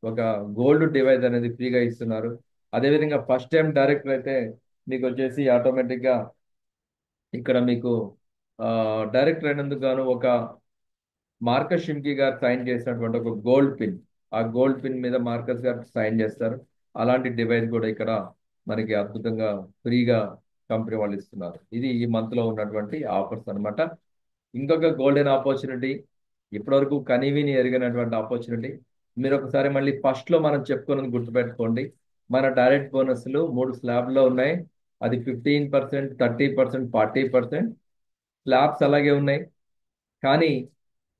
ఒక గోల్డ్ డివైస్ అనేది ఫ్రీగా ఇస్తున్నారు. అదేవిధంగా ఫస్ట్ టైం డైరెక్టర్ అయితే మీకు వచ్చేసి ఆటోమేటిక్ గా ఇక్కడ మీకు డైరెక్టర్ అయినందుకు గాను ఒక మార్కస్ షిమ్కి గారు సైన్ చేసినటువంటి ఒక గోల్డ్ పిన్, ఆ గోల్డ్ పిన్ మీద మార్కస్ గారు సైన్ చేస్తారు. అలాంటి డివైస్ కూడా ఇక్కడ మనకి అద్భుతంగా ఫ్రీగా కంపెనీ వాళ్ళు ఇస్తున్నారు. ఇది ఈ మంత్ లో ఉన్నటువంటి ఆఫర్స్ అన్నమాట. ఇంకొక గోల్డెన్ ఆపర్చునిటీ, ఇప్పటివరకు కనీవిని ఎరిగినటువంటి ఆపర్చునిటీ. మీరు ఒకసారి మళ్ళీ ఫస్ట్ లో మనం చెప్పుకున్నది గుర్తుపెట్టుకోండి. మన డైరెక్ట్ బోనస్లు 3 స్లాబ్లో ఉన్నాయి. అది 15%, 30%, 40%. స్లాబ్స్ అలాగే ఉన్నాయి. కానీ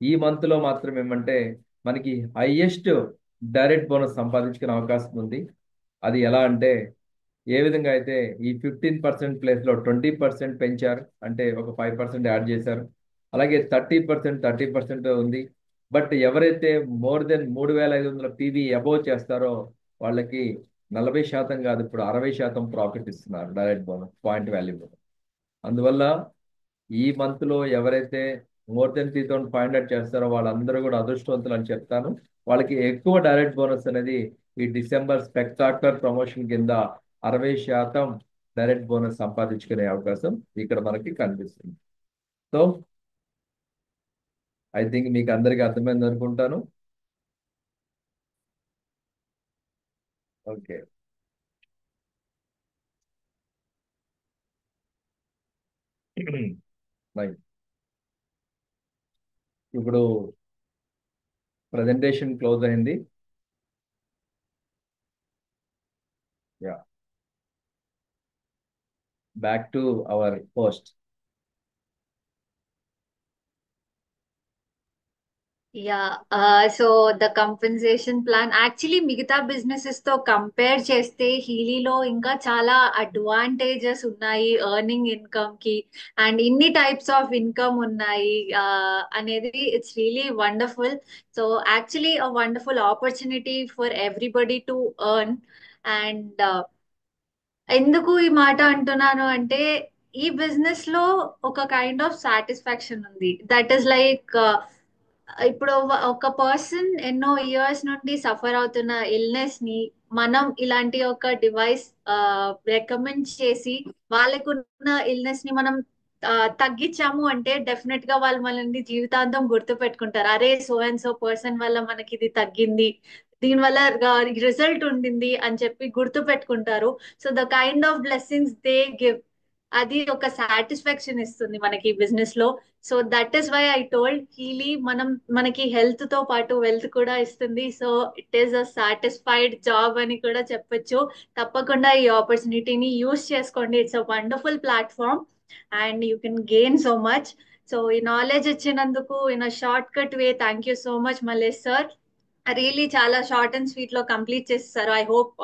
ఈ మంత్ లో మాత్రం ఏమంటే మనకి హైయెస్ట్ డైరెక్ట్ బోనస్ సంపాదించుకునే అవకాశం ఉంది. అది ఎలా అంటే, ఏ విధంగా అయితే ఈ 15% ప్లేస్ లో 20% పెంచారు, అంటే ఒక 5% యాడ్ చేశారు. అలాగే 30% ఉంది. బట్ ఎవరైతే మోర్ దెన్ 3,500 పీవీ అబోవ్ చేస్తారో వాళ్ళకి 40% కాదు, ఇప్పుడు 60% ప్రాఫిట్ ఇస్తున్నారు డైరెక్ట్ బోనస్ పాయింట్ వాల్యూ. అందువల్ల ఈ మంత్ లో ఎవరైతే మోర్ దెన్ 3,500 చేస్తారో వాళ్ళందరూ కూడా అదృష్టవంతులు అని చెప్తాను. వాళ్ళకి ఎక్కువ డైరెక్ట్ బోనస్ అనేది ఈ డిసెంబర్ స్పెక్టాక్యులర్ ప్రమోషన్ కింద 60% డైరెక్ట్ బోనస్ సంపాదించుకునే అవకాశం ఇక్కడ మనకి కనిపిస్తుంది. సో ఐ థింక్ మీకు అందరికీ అర్థమైంది అనుకుంటాను. Okay, right. ఇప్పుడు ప్రజెంటేషన్ క్లోజ్ అయింది. Yeah, back to our post. Yeah, so the compensation plan actually మిగతా బిజినెసెస్ తో కంపేర్ చేస్తే హీలీలో ఇంకా చాలా అడ్వాంటేజెస్ ఉన్నాయి ఎర్నింగ్ ఇన్కమ్ కి. అండ్ ఇన్ని టైప్స్ ఆఫ్ ఇన్కమ్ ఉన్నాయి అనేది it's really wonderful. So actually a wonderful opportunity for everybody to earn. And ఎందుకు ఈ మాట అంటున్నాను అంటే, ఈ బిజినెస్ లో ఒక కైండ్ ఆఫ్ సాటిస్ఫాక్షన్ ఉంది. దట్ ఈస్ లైక్, ఇప్పుడు ఒక పర్సన్ ఎన్నో ఇయర్స్ నుండి సఫర్ అవుతున్న ఇల్నెస్ ని మనం ఇలాంటి ఒక డివైస్ రికమెండ్ చేసి వాళ్ళకున్న ఇల్నెస్ ని మనం తగ్గించాము అంటే డెఫినెట్ గా వాళ్ళు మనల్ని జీవితాంతం గుర్తు పెట్టుకుంటారు. అరే సో అండ్ సో పర్సన్ వల్ల మనకి ఇది తగ్గింది, దీని వల్ల రిజల్ట్ ఉండింది అని చెప్పి గుర్తు పెట్టుకుంటారు. So the kind of blessings they give, అది ఒక సాటిస్ఫాక్షన్ ఇస్తుంది మనకి బిజినెస్ లో. So that is why I told Healy మనకి హెల్త్ తో పాటు వెల్త్ కూడా ఇస్తుంది. So it is a satisfied job అని కూడా చెప్పొచ్చు. తప్పకుండా ఈ ఆపర్చునిటీని యూస్ చేసుకోండి. It's a wonderful platform and you can gain so much. So ఈ నాలెడ్జ్ ఇచ్చినందుకు in a shortcut way thank you so much Mallesh sir. Really చాలా షార్ట్ అండ్ స్వీట్ లో కంప్లీట్ చేస్తారు. I hope